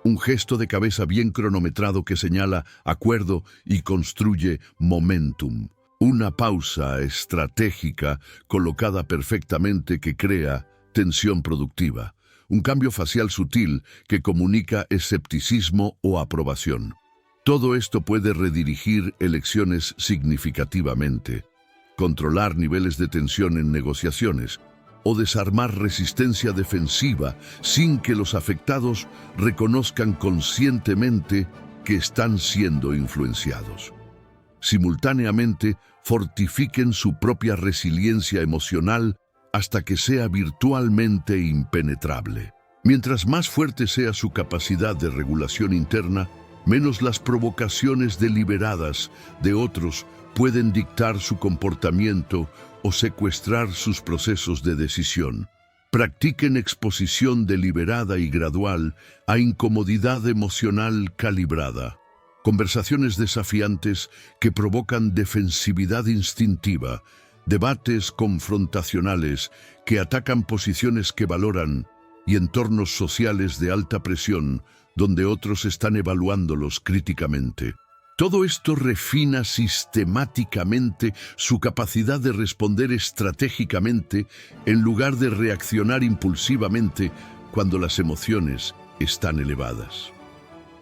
Un gesto de cabeza bien cronometrado que señala acuerdo y construye momentum. Una pausa estratégica colocada perfectamente que crea tensión productiva. Un cambio facial sutil que comunica escepticismo o aprobación. Todo esto puede redirigir elecciones significativamente, controlar niveles de tensión en negociaciones o desarmar resistencia defensiva sin que los afectados reconozcan conscientemente que están siendo influenciados. Simultáneamente, fortifiquen su propia resiliencia emocional hasta que sea virtualmente impenetrable. Mientras más fuerte sea su capacidad de regulación interna, menos las provocaciones deliberadas de otros pueden dictar su comportamiento o secuestrar sus procesos de decisión. Practiquen exposición deliberada y gradual a incomodidad emocional calibrada. Conversaciones desafiantes que provocan defensividad instintiva, debates confrontacionales que atacan posiciones que valoran y entornos sociales de alta presión donde otros están evaluándolos críticamente. Todo esto refina sistemáticamente su capacidad de responder estratégicamente en lugar de reaccionar impulsivamente cuando las emociones están elevadas.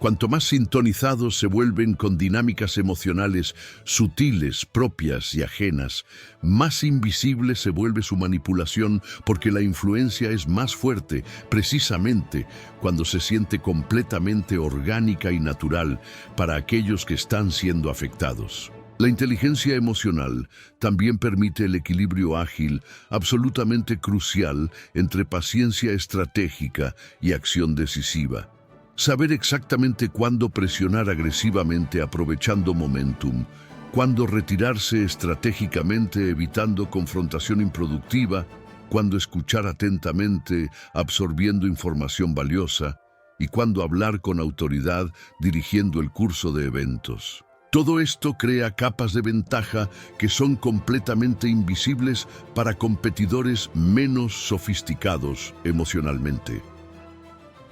Cuanto más sintonizados se vuelven con dinámicas emocionales sutiles, propias y ajenas, más invisible se vuelve su manipulación porque la influencia es más fuerte precisamente cuando se siente completamente orgánica y natural para aquellos que están siendo afectados. La inteligencia emocional también permite el equilibrio ágil, absolutamente crucial entre paciencia estratégica y acción decisiva. Saber exactamente cuándo presionar agresivamente aprovechando momentum, cuándo retirarse estratégicamente evitando confrontación improductiva, cuándo escuchar atentamente absorbiendo información valiosa y cuándo hablar con autoridad dirigiendo el curso de eventos. Todo esto crea capas de ventaja que son completamente invisibles para competidores menos sofisticados emocionalmente.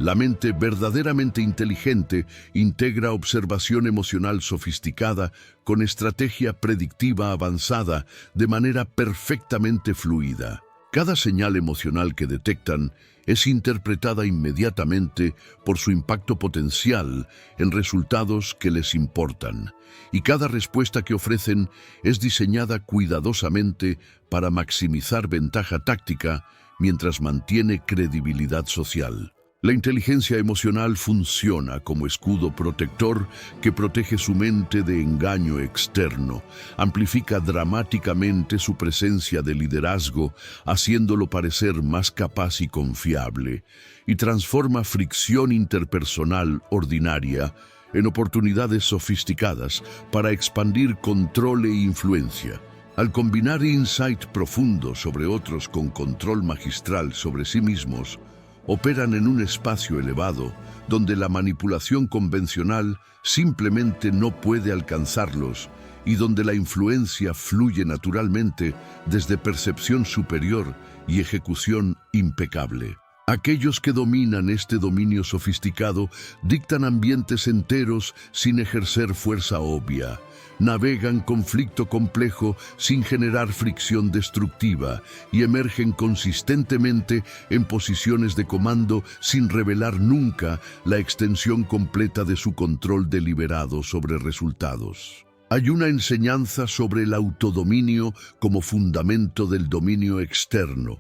La mente verdaderamente inteligente integra observación emocional sofisticada con estrategia predictiva avanzada de manera perfectamente fluida. Cada señal emocional que detectan es interpretada inmediatamente por su impacto potencial en resultados que les importan, y cada respuesta que ofrecen es diseñada cuidadosamente para maximizar ventaja táctica mientras mantiene credibilidad social. La inteligencia emocional funciona como escudo protector que protege su mente de engaño externo, amplifica dramáticamente su presencia de liderazgo, haciéndolo parecer más capaz y confiable, y transforma fricción interpersonal ordinaria en oportunidades sofisticadas para expandir control e influencia. Al combinar insight profundo sobre otros con control magistral sobre sí mismos, operan en un espacio elevado donde la manipulación convencional simplemente no puede alcanzarlos y donde la influencia fluye naturalmente desde percepción superior y ejecución impecable. Aquellos que dominan este dominio sofisticado dictan ambientes enteros sin ejercer fuerza obvia. Navegan conflicto complejo sin generar fricción destructiva y emergen consistentemente en posiciones de comando sin revelar nunca la extensión completa de su control deliberado sobre resultados. Hay una enseñanza sobre el autodominio como fundamento del dominio externo.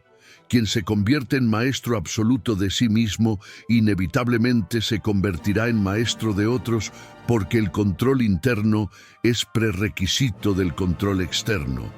Quien se convierte en maestro absoluto de sí mismo, inevitablemente se convertirá en maestro de otros porque el control interno es prerequisito del control externo.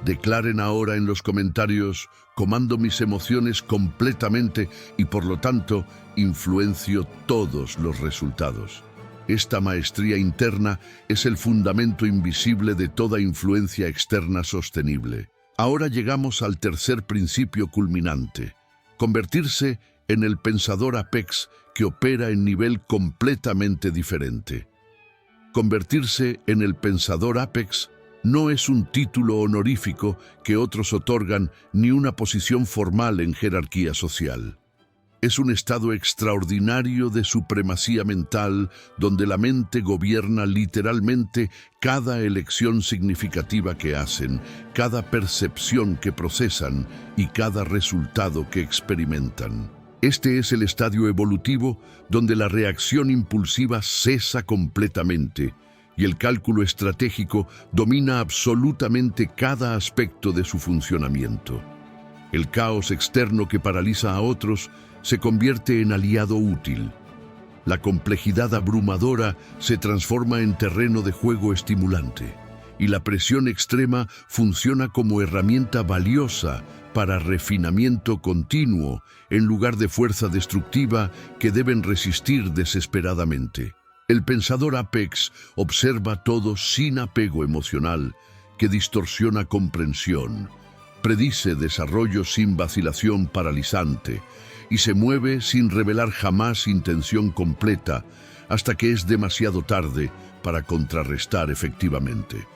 Declaren ahora en los comentarios: comando mis emociones completamente y por lo tanto influencio todos los resultados. Esta maestría interna es el fundamento invisible de toda influencia externa sostenible. Ahora llegamos al tercer principio culminante: convertirse en el pensador apex que opera en nivel completamente diferente. Convertirse en el pensador apex no es un título honorífico que otros otorgan ni una posición formal en jerarquía social. Es un estado extraordinario de supremacía mental donde la mente gobierna literalmente cada elección significativa que hacen, cada percepción que procesan y cada resultado que experimentan. Este es el estadio evolutivo donde la reacción impulsiva cesa completamente y el cálculo estratégico domina absolutamente cada aspecto de su funcionamiento. El caos externo que paraliza a otros se convierte en aliado útil. La complejidad abrumadora se transforma en terreno de juego estimulante, y la presión extrema funciona como herramienta valiosa para refinamiento continuo en lugar de fuerza destructiva que deben resistir desesperadamente. El pensador apex observa todo sin apego emocional, que distorsiona comprensión, predice desarrollo sin vacilación paralizante, y se mueve sin revelar jamás intención completa hasta que es demasiado tarde para contrarrestar efectivamente.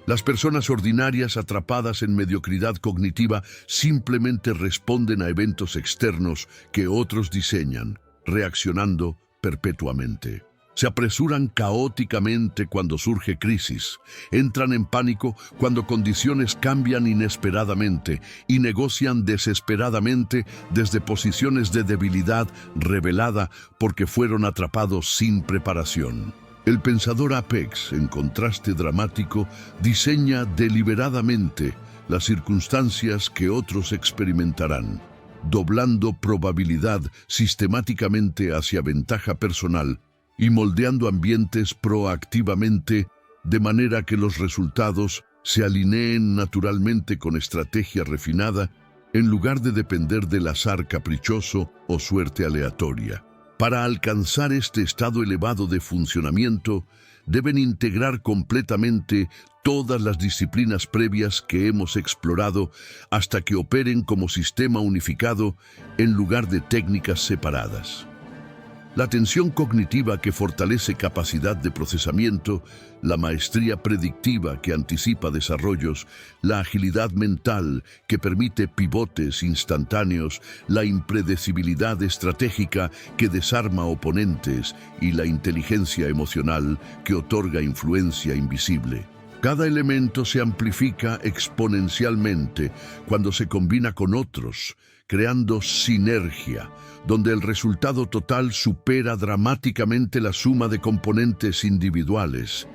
Las personas ordinarias atrapadas en mediocridad cognitiva simplemente responden a eventos externos que otros diseñan, reaccionando perpetuamente. Se apresuran caóticamente cuando surge crisis, entran en pánico cuando condiciones cambian inesperadamente y negocian desesperadamente desde posiciones de debilidad revelada porque fueron atrapados sin preparación. El pensador apex, en contraste dramático, diseña deliberadamente las circunstancias que otros experimentarán, doblando probabilidad sistemáticamente hacia ventaja personal y moldeando ambientes proactivamente de manera que los resultados se alineen naturalmente con estrategia refinada en lugar de depender del azar caprichoso o suerte aleatoria. Para alcanzar este estado elevado de funcionamiento, deben integrar completamente todas las disciplinas previas que hemos explorado hasta que operen como sistema unificado en lugar de técnicas separadas. La atención cognitiva que fortalece capacidad de procesamiento, la maestría predictiva que anticipa desarrollos, la agilidad mental que permite pivotes instantáneos, la impredecibilidad estratégica que desarma oponentes y la inteligencia emocional que otorga influencia invisible. Cada elemento se amplifica exponencialmente cuando se combina con otros, creando sinergia, donde el resultado total supera dramáticamente la suma de componentes individuales,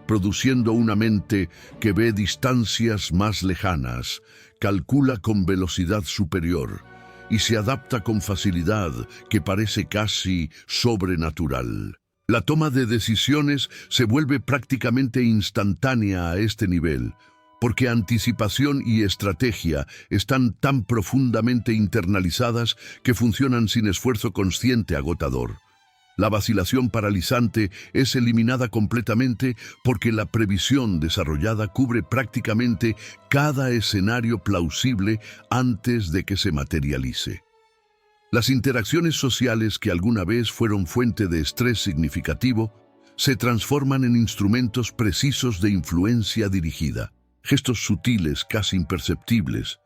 produciendo una mente que ve distancias más lejanas, calcula con velocidad superior y se adapta con facilidad que parece casi sobrenatural. La toma de decisiones se vuelve prácticamente instantánea a este nivel, porque anticipación y estrategia están tan profundamente internalizadas que funcionan sin esfuerzo consciente agotador. La vacilación paralizante es eliminada completamente porque la previsión desarrollada cubre prácticamente cada escenario plausible antes de que se materialice. Las interacciones sociales que alguna vez fueron fuente de estrés significativo se transforman en instrumentos precisos de influencia dirigida. Gestos sutiles, casi imperceptibles,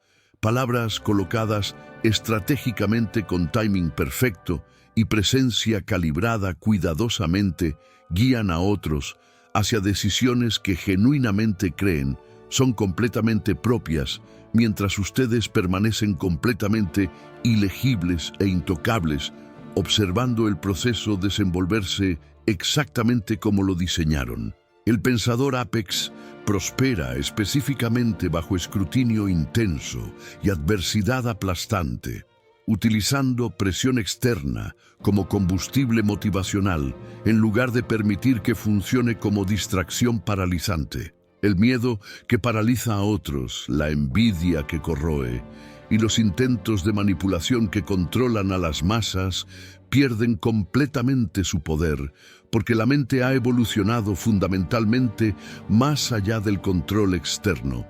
palabras colocadas estratégicamente con timing perfecto y presencia calibrada cuidadosamente guían a otros hacia decisiones que genuinamente creen son completamente propias, mientras ustedes permanecen completamente ilegibles e intocables, observando el proceso desenvolverse exactamente como lo diseñaron. El pensador Apex prospera específicamente bajo escrutinio intenso y adversidad aplastante, utilizando presión externa como combustible motivacional en lugar de permitir que funcione como distracción paralizante. El miedo que paraliza a otros, la envidia que corroe y los intentos de manipulación que controlan a las masas pierden completamente su poder porque la mente ha evolucionado fundamentalmente más allá del control externo,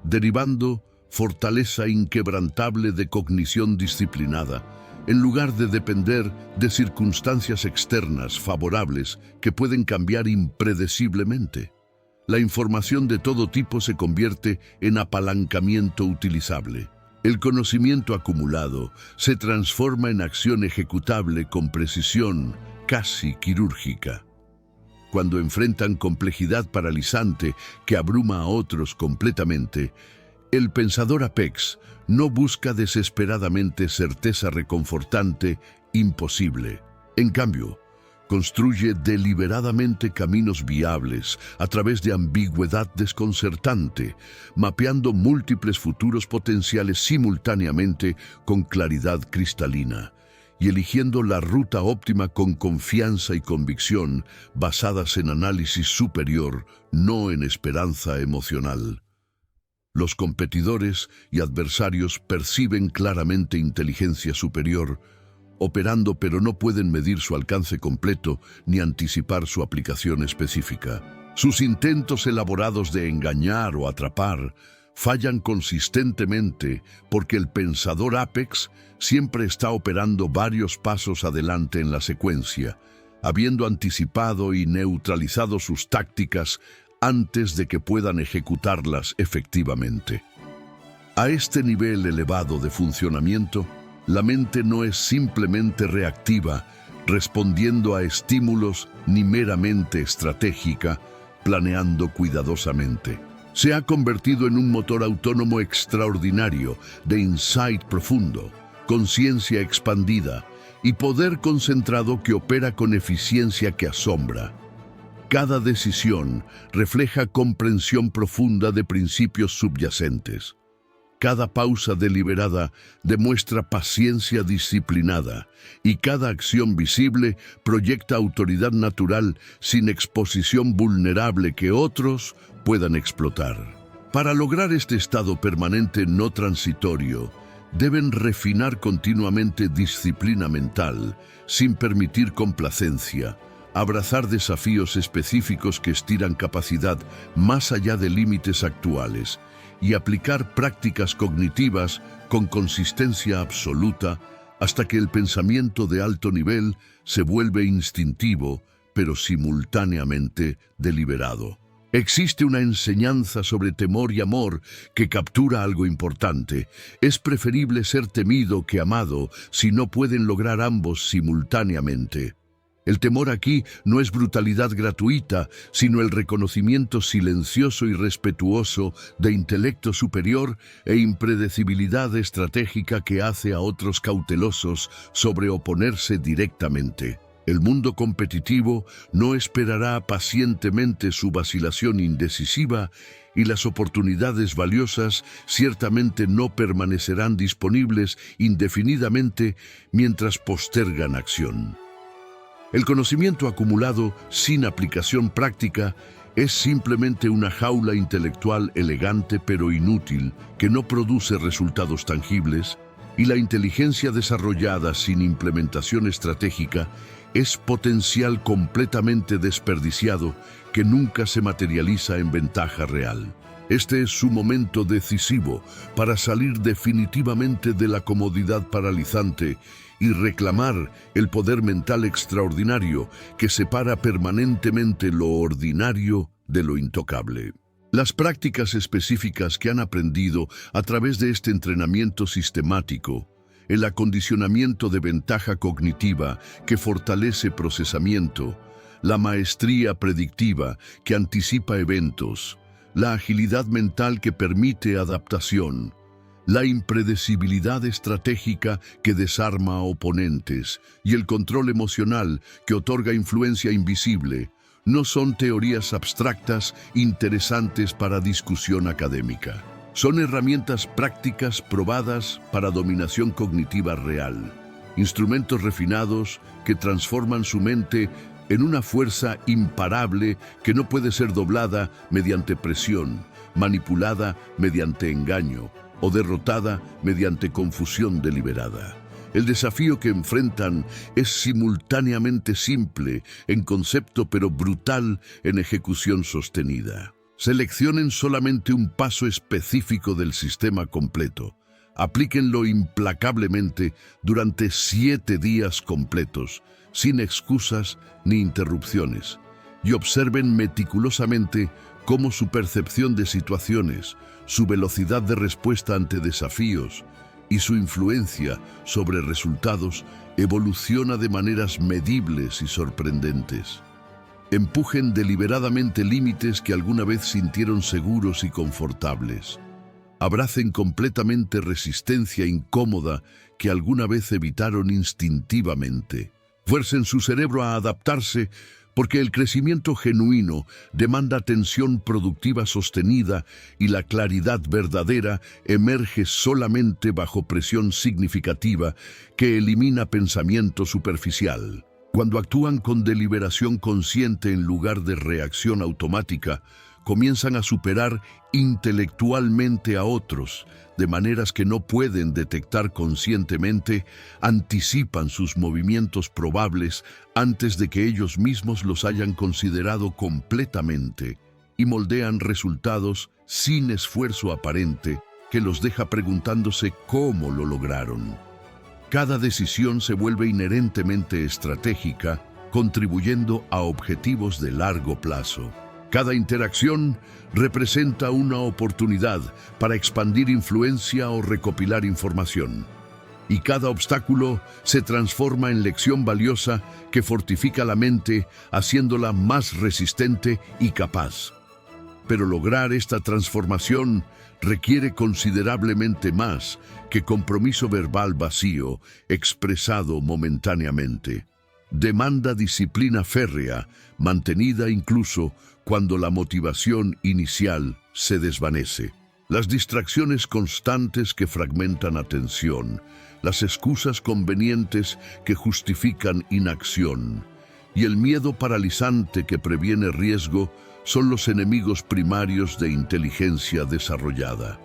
derivando fortaleza inquebrantable de cognición disciplinada, en lugar de depender de circunstancias externas favorables que pueden cambiar impredeciblemente. La información de todo tipo se convierte en apalancamiento utilizable. El conocimiento acumulado se transforma en acción ejecutable con precisión casi quirúrgica. Cuando enfrentan complejidad paralizante que abruma a otros completamente, el pensador Apex no busca desesperadamente certeza reconfortante imposible. En cambio, construye deliberadamente caminos viables a través de ambigüedad desconcertante, mapeando múltiples futuros potenciales simultáneamente con claridad cristalina y eligiendo la ruta óptima con confianza y convicción basadas en análisis superior, no en esperanza emocional. Los competidores y adversarios perciben claramente inteligencia superior, operando pero no pueden medir su alcance completo ni anticipar su aplicación específica. Sus intentos elaborados de engañar o atrapar fallan consistentemente porque el pensador Apex siempre está operando varios pasos adelante en la secuencia, habiendo anticipado y neutralizado sus tácticas antes de que puedan ejecutarlas efectivamente. A este nivel elevado de funcionamiento, la mente no es simplemente reactiva, respondiendo a estímulos, ni meramente estratégica, planeando cuidadosamente. Se ha convertido en un motor autónomo extraordinario de insight profundo, conciencia expandida y poder concentrado que opera con eficiencia que asombra. Cada decisión refleja comprensión profunda de principios subyacentes. Cada pausa deliberada demuestra paciencia disciplinada y cada acción visible proyecta autoridad natural sin exposición vulnerable que otros puedan explotar. Para lograr este estado permanente no transitorio, deben refinar continuamente disciplina mental, sin permitir complacencia, abrazar desafíos específicos que estiran capacidad más allá de límites actuales, y aplicar prácticas cognitivas con consistencia absoluta hasta que el pensamiento de alto nivel se vuelve instintivo, pero simultáneamente deliberado. Existe una enseñanza sobre temor y amor que captura algo importante. Es preferible ser temido que amado si no pueden lograr ambos simultáneamente. El temor aquí no es brutalidad gratuita, sino el reconocimiento silencioso y respetuoso de intelecto superior e impredecibilidad estratégica que hace a otros cautelosos sobre oponerse directamente. El mundo competitivo no esperará pacientemente su vacilación indecisiva y las oportunidades valiosas ciertamente no permanecerán disponibles indefinidamente mientras postergan acción. El conocimiento acumulado sin aplicación práctica es simplemente una jaula intelectual elegante pero inútil que no produce resultados tangibles Y la inteligencia desarrollada sin implementación estratégica es potencial completamente desperdiciado que nunca se materializa en ventaja real. Este es su momento decisivo para salir definitivamente de la comodidad paralizante y reclamar el poder mental extraordinario que separa permanentemente lo ordinario de lo intocable. Las prácticas específicas que han aprendido a través de este entrenamiento sistemático, el acondicionamiento de ventaja cognitiva que fortalece procesamiento, la maestría predictiva que anticipa eventos, la agilidad mental que permite adaptación, la impredecibilidad estratégica que desarma a oponentes y el control emocional que otorga influencia invisible, no son teorías abstractas interesantes para discusión académica. Son herramientas prácticas probadas para dominación cognitiva real, instrumentos refinados que transforman su mente en una fuerza imparable que no puede ser doblada mediante presión, manipulada mediante engaño o derrotada mediante confusión deliberada. El desafío que enfrentan es simultáneamente simple en concepto pero brutal en ejecución sostenida. Seleccionen solamente un paso específico del sistema completo. Aplíquenlo implacablemente durante 7 días completos, sin excusas ni interrupciones, y observen meticulosamente cómo su percepción de situaciones, su velocidad de respuesta ante desafíos y su influencia sobre resultados evoluciona de maneras medibles y sorprendentes. Empujen deliberadamente límites que alguna vez sintieron seguros y confortables. Abracen completamente resistencia incómoda que alguna vez evitaron instintivamente. Fuercen su cerebro a adaptarse porque el crecimiento genuino demanda atención productiva sostenida y la claridad verdadera emerge solamente bajo presión significativa que elimina pensamiento superficial. Cuando actúan con deliberación consciente en lugar de reacción automática, comienzan a superar intelectualmente a otros, de maneras que no pueden detectar conscientemente, anticipan sus movimientos probables antes de que ellos mismos los hayan considerado completamente y moldean resultados sin esfuerzo aparente que los deja preguntándose cómo lo lograron. Cada decisión se vuelve inherentemente estratégica, contribuyendo a objetivos de largo plazo. Cada interacción representa una oportunidad para expandir influencia o recopilar información. Y cada obstáculo se transforma en lección valiosa que fortifica la mente, haciéndola más resistente y capaz. Pero lograr esta transformación requiere considerablemente más que compromiso verbal vacío, expresado momentáneamente. Demanda disciplina férrea, mantenida incluso cuando la motivación inicial se desvanece. Las distracciones constantes que fragmentan atención, las excusas convenientes que justifican inacción y el miedo paralizante que previene riesgo son los enemigos primarios de inteligencia desarrollada.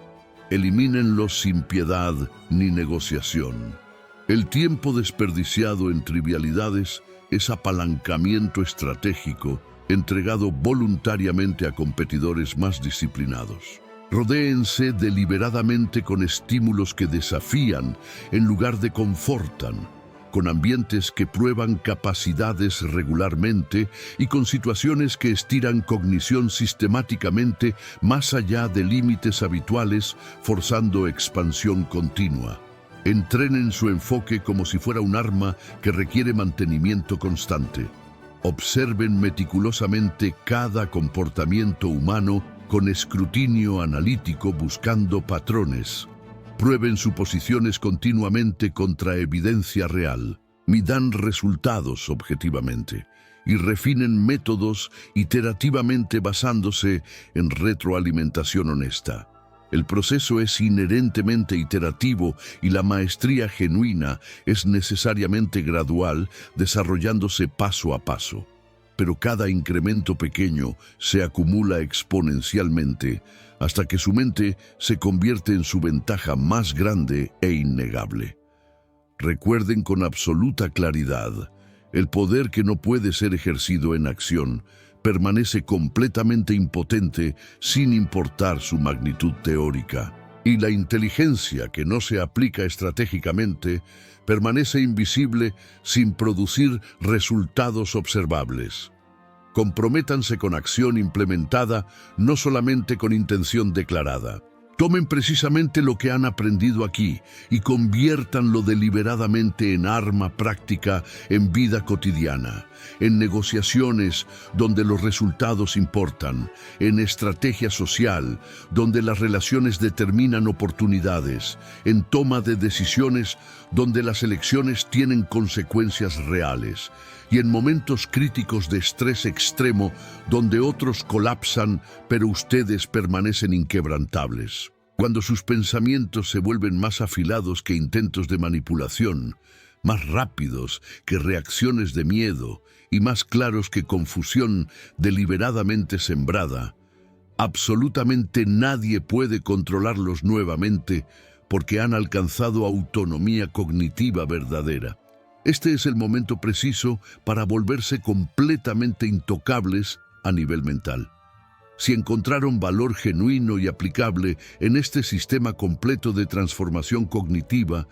Elimínenlos sin piedad ni negociación. El tiempo desperdiciado en trivialidades es apalancamiento estratégico entregado voluntariamente a competidores más disciplinados. Rodéense deliberadamente con estímulos que desafían en lugar de confortan, con ambientes que prueban capacidades regularmente y con situaciones que estiran cognición sistemáticamente más allá de límites habituales, forzando expansión continua. Entrenen su enfoque como si fuera un arma que requiere mantenimiento constante. Observen meticulosamente cada comportamiento humano con escrutinio analítico buscando patrones. Prueben suposiciones continuamente contra evidencia real. Midan resultados objetivamente y refinen métodos iterativamente basándose en retroalimentación honesta. El proceso es inherentemente iterativo y la maestría genuina es necesariamente gradual, desarrollándose paso a paso. pero cada incremento pequeño se acumula exponencialmente hasta que su mente se convierte en su ventaja más grande e innegable. Recuerden con absoluta claridad, el poder que no puede ser ejercido en acción permanece completamente impotente sin importar su magnitud teórica. Y la inteligencia que no se aplica estratégicamente permanece invisible sin producir resultados observables. Comprométanse con acción implementada, no solamente con intención declarada. Tomen precisamente lo que han aprendido aquí y conviértanlo deliberadamente en arma práctica en vida cotidiana, en negociaciones donde los resultados importan, en estrategia social donde las relaciones determinan oportunidades, en toma de decisiones donde las elecciones tienen consecuencias reales, y en momentos críticos de estrés extremo donde otros colapsan, pero ustedes permanecen inquebrantables. Cuando sus pensamientos se vuelven más afilados que intentos de manipulación, más rápidos que reacciones de miedo y más claros que confusión deliberadamente sembrada, absolutamente nadie puede controlarlos nuevamente porque han alcanzado autonomía cognitiva verdadera. Este es el momento preciso para volverse completamente intocables a nivel mental. Si encontraron valor genuino y aplicable en este sistema completo de transformación cognitiva,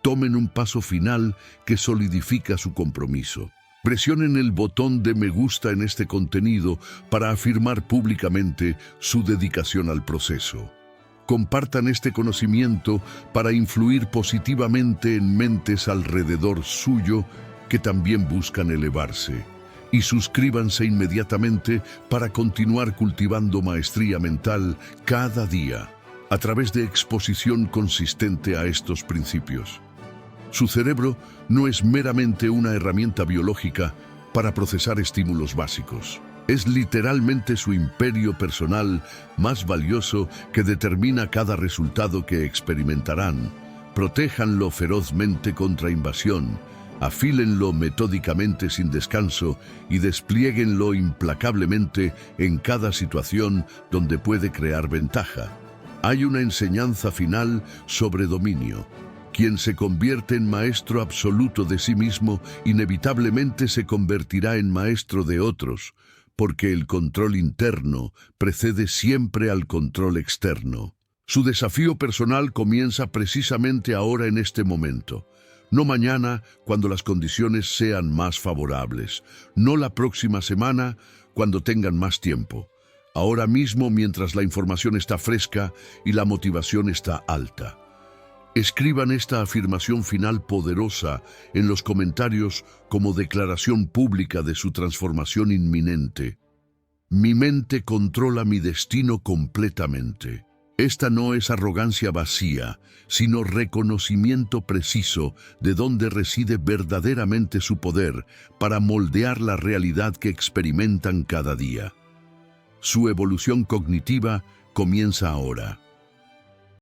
tomen un paso final que solidifica su compromiso. Presionen el botón de me gusta en este contenido para afirmar públicamente su dedicación al proceso. Compartan este conocimiento para influir positivamente en mentes alrededor suyo que también buscan elevarse. Y suscríbanse inmediatamente para continuar cultivando maestría mental cada día a través de exposición consistente a estos principios. Su cerebro no es meramente una herramienta biológica para procesar estímulos básicos. Es literalmente su imperio personal más valioso que determina cada resultado que experimentarán. Protéjanlo ferozmente contra invasión, afílenlo metódicamente sin descanso y desplieguenlo implacablemente en cada situación donde puede crear ventaja. Hay una enseñanza final sobre dominio. Quien se convierte en maestro absoluto de sí mismo, inevitablemente se convertirá en maestro de otros, porque el control interno precede siempre al control externo. Su desafío personal comienza precisamente ahora en este momento. No mañana, cuando las condiciones sean más favorables. No la próxima semana, cuando tengan más tiempo. Ahora mismo, mientras la información está fresca y la motivación está alta. Escriban esta afirmación final poderosa en los comentarios como declaración pública de su transformación inminente. Mi mente controla mi destino completamente. Esta no es arrogancia vacía, sino reconocimiento preciso de dónde reside verdaderamente su poder para moldear la realidad que experimentan cada día. Su evolución cognitiva comienza ahora.